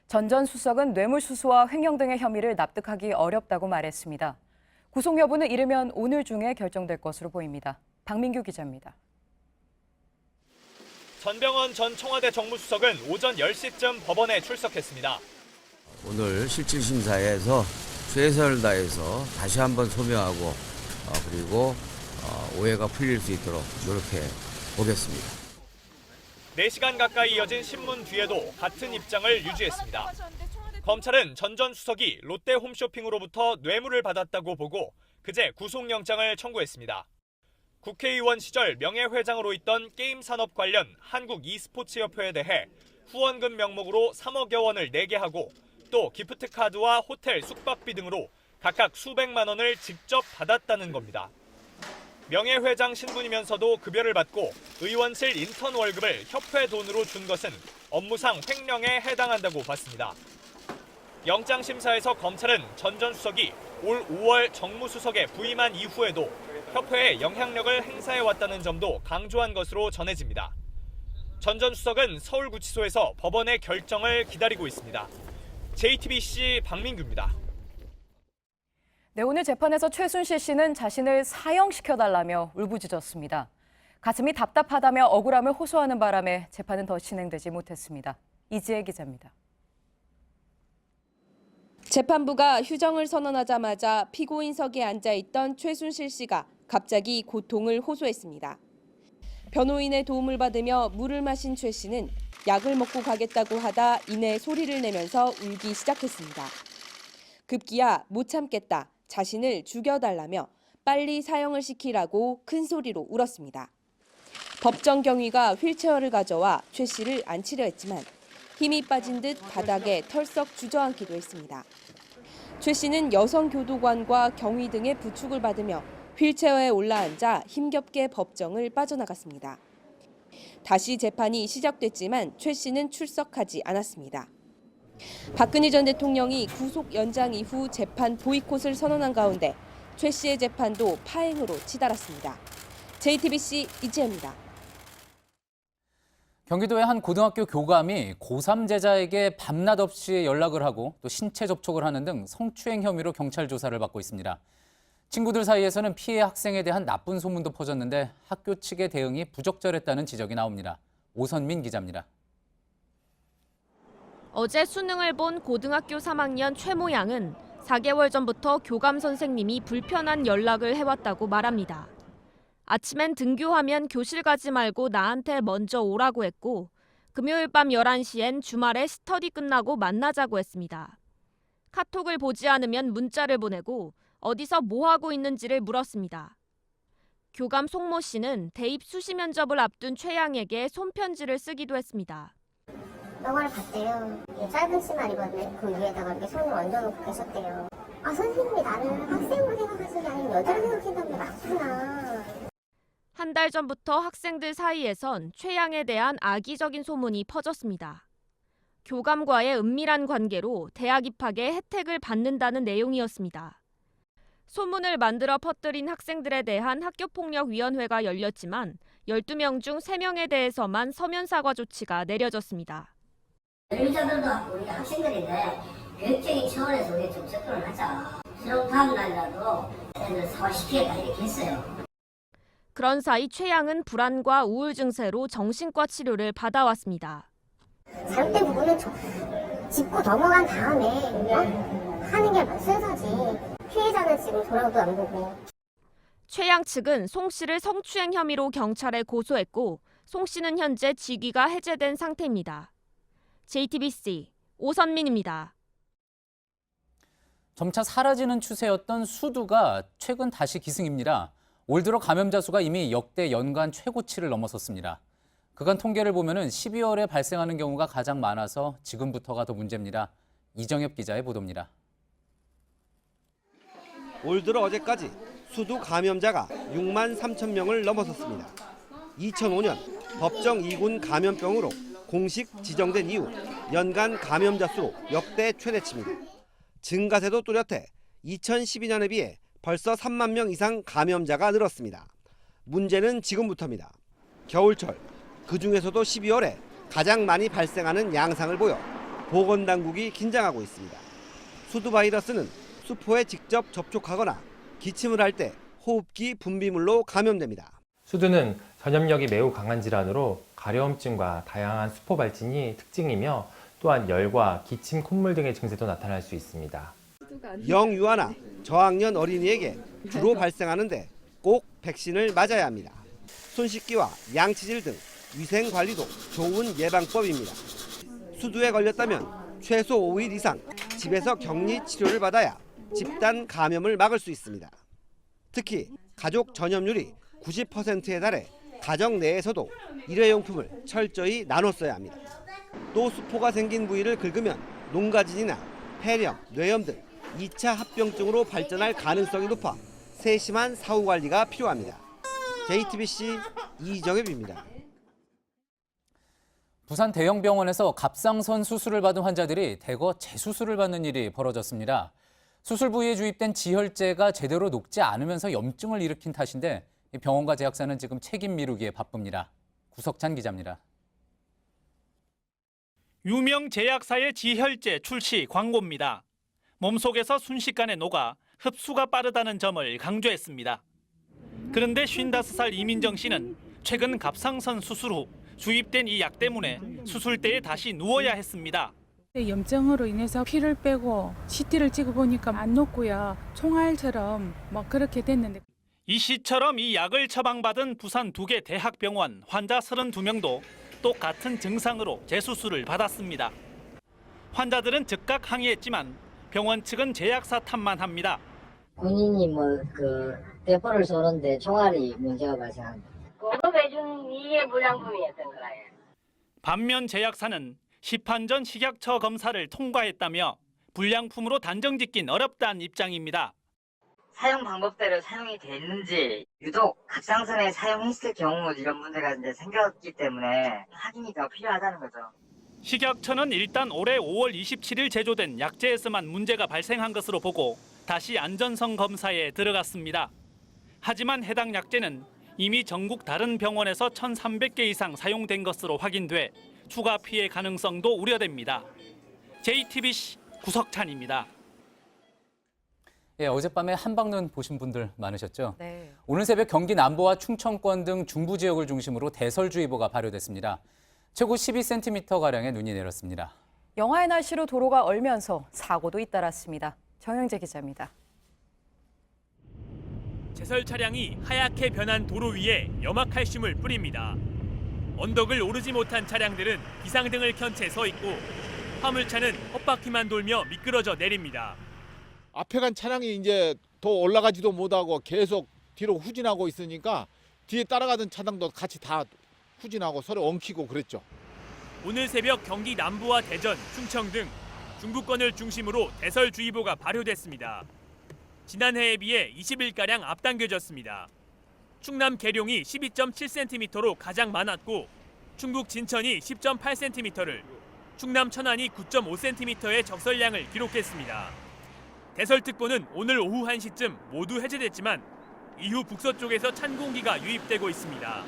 전 전 수석은 뇌물수수와 횡령 등의 혐의를 납득하기 어렵다고 말했습니다. 구속 여부는 이르면 오늘 중에 결정될 것으로 보입니다. 박민규 기자입니다. 전병헌 전 청와대 정무수석은 오전 10시쯤 법원에 출석했습니다. 오늘 실질심사에서 최선을 다해서 다시 한번 소명하고 그리고 오해가 풀릴 수 있도록 노력해 보겠습니다. 4시간 가까이 이어진 신문 뒤에도 같은 입장을 유지했습니다. 검찰은 전 전 수석이 롯데 홈쇼핑으로부터 뇌물을 받았다고 보고 그제 구속영장을 청구했습니다. 국회의원 시절 명예회장으로 있던 게임 산업 관련 한국 e스포츠협회에 대해 후원금 명목으로 3억여 원을 내게 하고 또 기프트카드와 호텔 숙박비 등으로 각각 수백만 원을 직접 받았다는 겁니다. 명예회장 신분이면서도 급여를 받고 의원실 인턴 월급을 협회 돈으로 준 것은 업무상 횡령에 해당한다고 봤습니다. 영장심사에서 검찰은 전 전 수석이 올 5월 정무수석에 부임한 이후에도 협회에 영향력을 행사해왔다는 점도 강조한 것으로 전해집니다. 전 전 수석은 서울구치소에서 법원의 결정을 기다리고 있습니다. JTBC 박민규입니다. 네, 오늘 재판에서 최순실 씨는 자신을 사형시켜달라며 울부짖었습니다. 가슴이 답답하다며 억울함을 호소하는 바람에 재판은 더 진행되지 못했습니다. 이지혜 기자입니다. 재판부가 휴정을 선언하자마자 피고인석에 앉아있던 최순실 씨가 갑자기 고통을 호소했습니다. 변호인의 도움을 받으며 물을 마신 최 씨는 약을 먹고 가겠다고 하다 이내 소리를 내면서 울기 시작했습니다. 급기야 못 참겠다, 자신을 죽여달라며 빨리 사형을 시키라고 큰 소리로 울었습니다. 법정 경위가 휠체어를 가져와 최 씨를 앉히려 했지만 힘이 빠진 듯 바닥에 털썩 주저앉기도 했습니다. 최 씨는 여성 교도관과 경위 등의 부축을 받으며 휠체어에 올라앉아 힘겹게 법정을 빠져나갔습니다. 다시 재판이 시작됐지만 최 씨는 출석하지 않았습니다. 박근혜 전 대통령이 구속 연장 이후 재판 보이콧을 선언한 가운데 최 씨의 재판도 파행으로 치달았습니다. JTBC 이지혜입니다. 경기도의 한 고등학교 교감이 고3 제자에게 밤낮 없이 연락을 하고 또 신체 접촉을 하는 등 성추행 혐의로 경찰 조사를 받고 있습니다. 친구들 사이에서는 피해 학생에 대한 나쁜 소문도 퍼졌는데 학교 측의 대응이 부적절했다는 지적이 나옵니다. 오선민 기자입니다. 어제 수능을 본 고등학교 3학년 최모 양은 4개월 전부터 교감 선생님이 불편한 연락을 해왔다고 말합니다. 아침엔 등교하면 교실 가지 말고 나한테 먼저 오라고 했고 금요일 밤 11시엔 주말에 스터디 끝나고 만나자고 했습니다. 카톡을 보지 않으면 문자를 보내고 어디서 뭐 하고 있는지를 물었습니다. 교감 송모 씨는 대입 수시 면접을 앞둔 최 양에게 손편지를 쓰기도 했습니다. 영화를 봤대요. 짧은 치마 입었네. 그 위에다가 이렇게 손을 얹어놓고 계셨대요. 아, 선생님이 나를 학생으로 생각하시는 게 아니고 여자로 생각한다는 게 맞구나. 한 달 전부터 학생들 사이에선 최 양에 대한 악의적인 소문이 퍼졌습니다. 교감과의 은밀한 관계로 대학 입학에 혜택을 받는다는 내용이었습니다. 소문을 만들어 퍼뜨린 학생들에 대한 학교폭력위원회가 열렸지만 12명 중 3명에 대해서만 서면 사과 조치가 내려졌습니다. 유저들도 우리 학생들인데 교육적인 차원에서 우리 좀 접근을 하자. 수능 다음 날이라도 애들 사과시키겠다 이렇게 했어요. 그런 사이 최 양은 불안과 우울 증세로 정신과 치료를 받아왔습니다. 잘못된 부분은 짚고 넘어간 다음에 하는 게 순서지. 피해자는 지금 돌아오도 안 보고. 최 양 측은 송 씨를 성추행 혐의로 경찰에 고소했고 송 씨는 현재 직위가 해제된 상태입니다. JTBC 오선민입니다. 점차 사라지는 추세였던 수두가 최근 다시 기승입니다. 올 들어 감염자 수가 이미 역대 연간 최고치를 넘어섰습니다. 그간 통계를 보면은 12월에 발생하는 경우가 가장 많아서 지금부터가 더 문제입니다. 이정엽 기자의 보도입니다. 올 들어 어제까지 수두 감염자가 6만 3천 명을 넘어섰습니다. 2005년 법정 2군 감염병으로 공식 지정된 이후 연간 감염자 수로 역대 최대치입니다. 증가세도 뚜렷해 2012년에 비해 벌써 3만 명 이상 감염자가 늘었습니다. 문제는 지금부터입니다. 겨울철, 그중에서도 12월에 가장 많이 발생하는 양상을 보여 보건당국이 긴장하고 있습니다. 수두 바이러스는 수포에 직접 접촉하거나 기침을 할 때 호흡기 분비물로 감염됩니다. 수두는 전염력이 매우 강한 질환으로 가려움증과 다양한 수포 발진이 특징이며 또한 열과 기침, 콧물 등의 증세도 나타날 수 있습니다. 영유아나 저학년 어린이에게 주로 발생하는데 꼭 백신을 맞아야 합니다. 손 씻기와 양치질 등 위생 관리도 좋은 예방법입니다. 수두에 걸렸다면 최소 5일 이상 집에서 격리 치료를 받아야 집단 감염을 막을 수 있습니다. 특히 가족 전염률이 90%에 달해 가정 내에서도 일회용품을 철저히 나눠 써야 합니다. 또 수포가 생긴 부위를 긁으면 농가진이나 폐렴, 뇌염 등 2차 합병증으로 발전할 가능성이 높아 세심한 사후 관리가 필요합니다. JTBC 이정엽입니다. 부산 대형 병원에서 갑상선 수술을 받은 환자들이 대거 재수술을 받는 일이 벌어졌습니다. 수술 부위에 주입된 지혈제가 제대로 녹지 않으면서 염증을 일으킨 탓인데 병원과 제약사는 지금 책임 미루기에 바쁩니다. 구석찬 기자입니다. 유명 제약사의 지혈제 출시 광고입니다. 몸속에서 순식간에 녹아 흡수가 빠르다는 점을 강조했습니다. 그런데 55살 이민정 씨는 최근 갑상선 수술 후 주입된 이 약 때문에 수술대에 다시 누워야 했습니다. 염증으로 인해서 피를 빼고 CT를 찍어보니까 안 녹고요. 총알처럼 그렇게 됐는데. 이 씨처럼 이 약을 처방받은 부산 2개 대학병원 환자 32명도 똑같은 증상으로 재수술을 받았습니다. 환자들은 즉각 항의했지만 병원 측은 제약사 탓만 합니다. 군인이 대포를 쏘는데 총알이 문제가 발생합니다. 공급해준 이게 불량품이었던 거예요. 반면 제약사는 시판 전 식약처 검사를 통과했다며 불량품으로 단정짓긴 어렵다는 입장입니다. 사용 방법대로 사용이 됐는지 유독 갑상선에 사용했을 경우 이런 문제가 이제 생겼기 때문에 확인이 더 필요하다는 거죠. 식약처는 일단 올해 5월 27일 제조된 약제에서만 문제가 발생한 것으로 보고 다시 안전성 검사에 들어갔습니다. 하지만 해당 약제는 이미 전국 다른 병원에서 1,300개 이상 사용된 것으로 확인돼 추가 피해 가능성도 우려됩니다. JTBC 구석찬입니다. 예, 어젯밤에 한방눈 보신 분들 많으셨죠? 네. 오늘 새벽 경기 남부와 충청권 등 중부 지역을 중심으로 대설주의보가 발효됐습니다. 최고 12cm가량의 눈이 내렸습니다. 영하의 날씨로 도로가 얼면서 사고도 잇따랐습니다. 정영재 기자입니다. 제설 차량이 하얗게 변한 도로 위에 염화칼슘을 뿌립니다. 언덕을 오르지 못한 차량들은 비상등을 켠 채 서 있고 화물차는 헛바퀴만 돌며 미끄러져 내립니다. 앞에 간 차량이 이제 더 올라가지도 못하고 계속 뒤로 후진하고 있으니까 뒤에 따라가던 차량도 같이 다 후진하고 서로 엉키고 그랬죠. 오늘 새벽 경기 남부와 대전, 충청 등 중부권을 중심으로 대설주의보가 발효됐습니다. 지난해에 비해 20일가량 앞당겨졌습니다. 충남 계룡이 12.7cm로 가장 많았고 충북 진천이 10.8cm를, 충남 천안이 9.5cm의 적설량을 기록했습니다. 대설특보는 오늘 오후 1시쯤 모두 해제됐지만 이후 북서쪽에서 찬 공기가 유입되고 있습니다.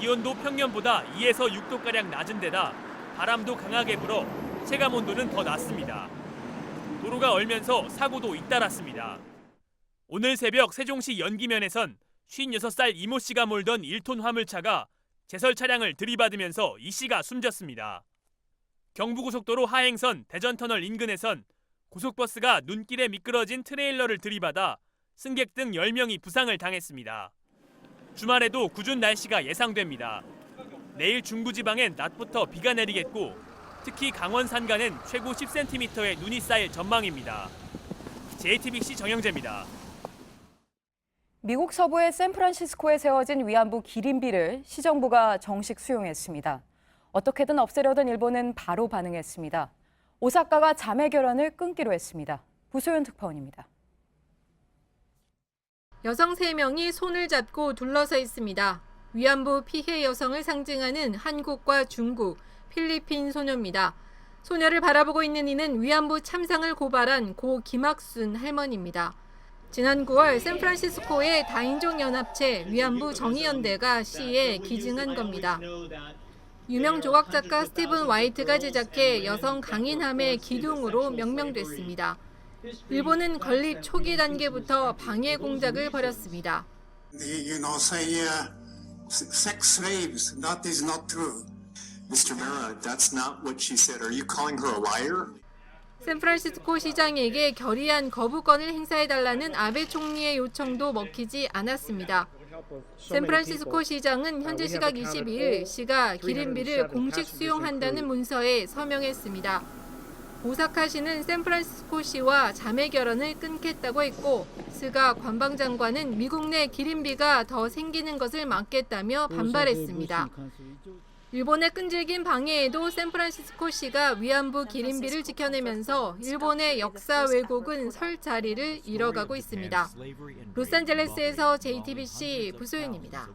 기온도 평년보다 2에서 6도가량 낮은 데다 바람도 강하게 불어 체감온도는 더 낮습니다. 도로가 얼면서 사고도 잇따랐습니다. 오늘 새벽 세종시 연기면에선 56살 이모 씨가 몰던 1톤 화물차가 제설 차량을 들이받으면서 이 씨가 숨졌습니다. 경부고속도로 하행선 대전터널 인근에선 고속버스가 눈길에 미끄러진 트레일러를 들이받아 승객 등 10명이 부상을 당했습니다. 주말에도 궂은 날씨가 예상됩니다. 내일 중부지방엔 낮부터 비가 내리겠고 특히 강원 산간은 최고 10cm의 눈이 쌓일 전망입니다. JTBC 정영재입니다. 미국 서부의 샌프란시스코에 세워진 위안부 기린비를 시정부가 정식 수용했습니다. 어떻게든 없애려던 일본은 바로 반응했습니다. 오사카가 자매 결혼을 끊기로 했습니다. 부소연 특파원입니다. 여성 3명이 손을 잡고 둘러서 있습니다. 위안부 피해 여성을 상징하는 한국과 중국, 필리핀 소녀입니다. 소녀를 바라보고 있는 이는 위안부 참상을 고발한 고 김학순 할머니입니다. 지난 9월 샌프란시스코의 다인종 연합체 위안부 정의연대가 시에 기증한 겁니다. 유명 조각 작가 스티븐 화이트가 제작해 여성 강인함의 기둥으로 명명됐습니다. 일본은 건립 초기 단계부터 방해 공작을 벌였습니다. Sex slaves, that is not true. Mr. Mera, that's not what she said. Are you calling her a liar? 샌프란시스코 시장에게 결의안 거부권을 행사해달라는 아베 총리의 요청도 먹히지 않았습니다. 샌프란시스코 시장은 현지 시각 22일 시가 기린비를 공식 수용한다는 문서에 서명했습니다. 오사카시는 샌프란시스코 시와 자매 결혼을 끊겠다고 했고 스가 관방장관은 미국 내 기린비가 더 생기는 것을 막겠다며 반발했습니다. 일본의 끈질긴 방해에도 샌프란시스코시가 위안부 기린비를 지켜내면서 일본의 역사 왜곡은 설 자리를 잃어가고 있습니다. 로스앤젤레스에서 JTBC 부소연입니다.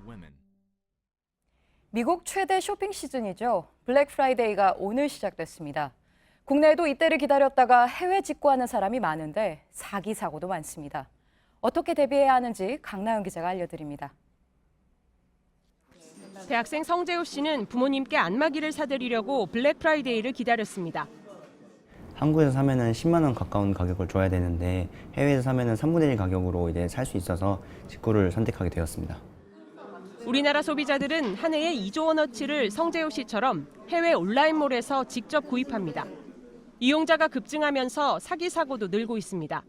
미국 최대 쇼핑 시즌이죠. 블랙 프라이데이가 오늘 시작됐습니다. 국내에도 이때를 기다렸다가 해외 직구하는 사람이 많은데 사기 사고도 많습니다. 어떻게 대비해야 하는지 강나영 기자가 알려드립니다. 대학생 성재호 씨는 부모님께 안마기를 사드리려고 블랙 프라이데이를 기다렸습니다. 한국에서 사면은 10만 원 가까운 가격을 줘야 되는데 해외에서 사면은 3분의 1 가격으로 이제 살 수 있어서 직구를 선택하게 되었습니다. 우리나라 소비자들은 한 해에 2조 원어치를 성재호 씨처럼 해외 온라인몰에서 직접 구입합니다. 이용자가 급증하면서 사기 사고도 늘고 있습니다.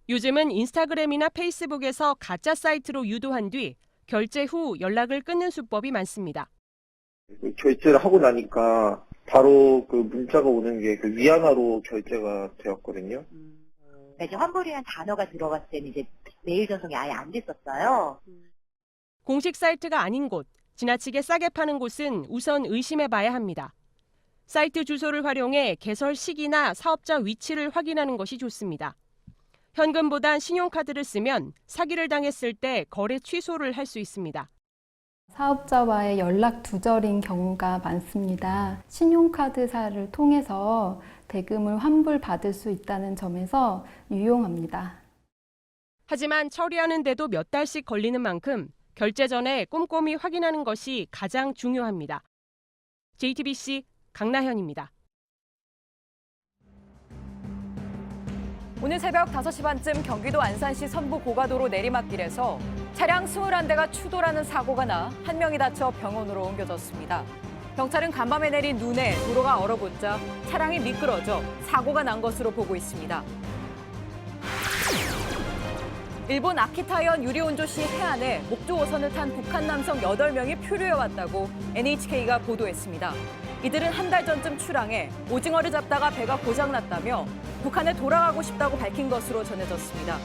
요즘은 인스타그램이나 페이스북에서 가짜 사이트로 유도한 뒤 결제 후 연락을 끊는 수법이 많습니다. 결제를 하고 나니까 바로 그 문자가 오는 게 그 위안화로 결제가 되었거든요. 이제 환불이라는 단어가 들어갔을 때는 이제 메일 전송이 아예 안 됐었어요. 공식 사이트가 아닌 곳, 지나치게 싸게 파는 곳은 우선 의심해봐야 합니다. 사이트 주소를 활용해 개설 시기나 사업자 위치를 확인하는 것이 좋습니다. 현금보단 신용카드를 쓰면 사기를 당했을 때 거래 취소를 할 수 있습니다. 사업자와의 연락 두절인 경우가 많습니다. 신용카드사를 통해서 대금을 환불받을 수 있다는 점에서 유용합니다. 하지만 처리하는 데도 몇 달씩 걸리는 만큼 결제 전에 꼼꼼히 확인하는 것이 가장 중요합니다. JTBC 강나현입니다. 오늘 새벽 5시 반쯤 경기도 안산시 선부 고가도로 내리막길에서 차량 21대가 추돌하는 사고가 나 한 명이 다쳐 병원으로 옮겨졌습니다. 경찰은 간밤에 내린 눈에 도로가 얼어붙자 차량이 미끄러져 사고가 난 것으로 보고 있습니다. 일본 아키타현 유리온조시 해안에 목조 어선을 탄 북한 남성 8명이 표류해 왔다고 NHK가 보도했습니다. 이들은 한 달 전쯤 출항해 오징어를 잡다가 배가 고장났다며 북한에 돌아가고 싶다고 밝힌 것으로 전해졌습니다.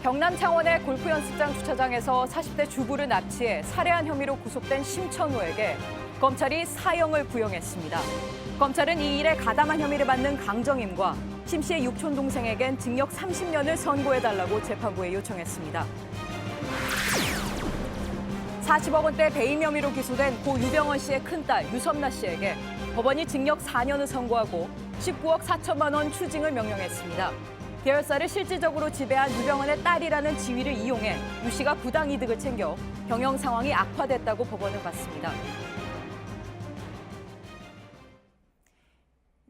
경남 창원의 골프 연습장 주차장에서 40대 주부를 납치해 살해한 혐의로 구속된 심천호에게 검찰이 사형을 구형했습니다. 검찰은 이 일에 가담한 혐의를 받는 강정임과 심 씨의 육촌 동생에겐 징역 30년을 선고해달라고 재판부에 요청했습니다. 40억 원대 배임 혐의로 기소된 고 유병원 씨의 큰딸 유섬나 씨에게 법원이 징역 4년을 선고하고 19억 4천만 원 추징을 명령했습니다. 계열사를 실질적으로 지배한 유병헌의 딸이라는 지위를 이용해 유 씨가 부당 이득을 챙겨 경영 상황이 악화됐다고 법원을 봤습니다.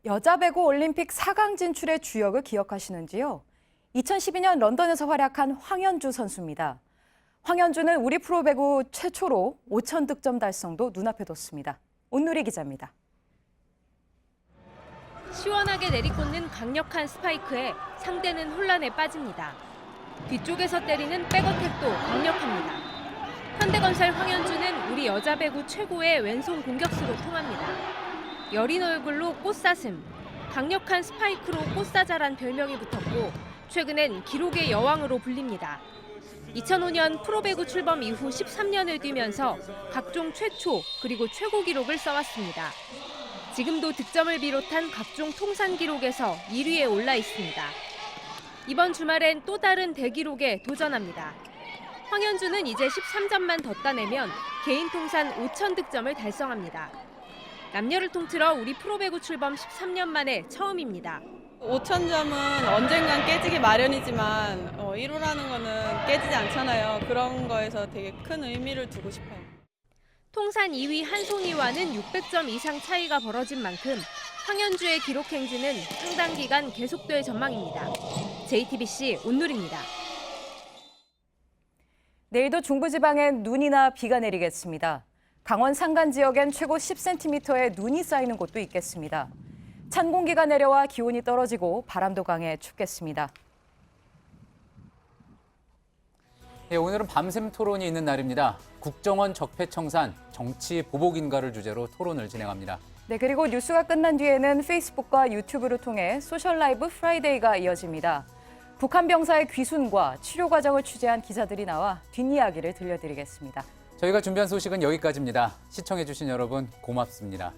여자 배구 올림픽 4강 진출의 주역을 기억하시는지요? 2012년 런던에서 활약한 황현주 선수입니다. 황현주는 우리 프로배구 최초로 5,000득점 달성도 눈앞에 뒀습니다. 온누리 기자입니다. 시원하게 내리꽂는 강력한 스파이크에 상대는 혼란에 빠집니다. 뒤쪽에서 때리는 백어택도 강력합니다. 현대건설 황현주는 우리 여자 배구 최고의 왼손 공격수로 통합니다. 여린 얼굴로 꽃사슴, 강력한 스파이크로 꽃사자란 별명이 붙었고 최근엔 기록의 여왕으로 불립니다. 2005년 프로배구 출범 이후 13년을 뛰면서 각종 최초 그리고 최고 기록을 써왔습니다. 지금도 득점을 비롯한 각종 통산 기록에서 1위에 올라 있습니다. 이번 주말엔 또 다른 대기록에 도전합니다. 황현주는 이제 13점만 더 따내면 개인 통산 5,000득점을 달성합니다. 남녀를 통틀어 우리 프로배구 출범 13년 만에 처음입니다. 5,000점은 언젠간 깨지기 마련이지만 1호라는 거는 깨지지 않잖아요. 그런 거에서 되게 큰 의미를 두고 싶어요. 통산 2위 한송이와는 600점 이상 차이가 벌어진 만큼 황현주의 기록 행진은 상당 기간 계속될 전망입니다. JTBC 온누리입니다. 내일도 중부지방엔 눈이나 비가 내리겠습니다. 강원 산간 지역엔 최고 10cm의 눈이 쌓이는 곳도 있겠습니다. 찬 공기가 내려와 기온이 떨어지고 바람도 강해 춥겠습니다. 예, 오늘은 밤샘 토론이 있는 날입니다. 국정원 적폐청산, 정치 보복인가를 주제로 토론을 진행합니다. 네, 그리고 뉴스가 끝난 뒤에는 페이스북과 유튜브를 통해 소셜 라이브 프라이데이가 이어집니다. 북한 병사의 귀순과 치료 과정을 취재한 기자들이 나와 뒷이야기를 들려드리겠습니다. 저희가 준비한 소식은 여기까지입니다. 시청해주신 여러분 고맙습니다.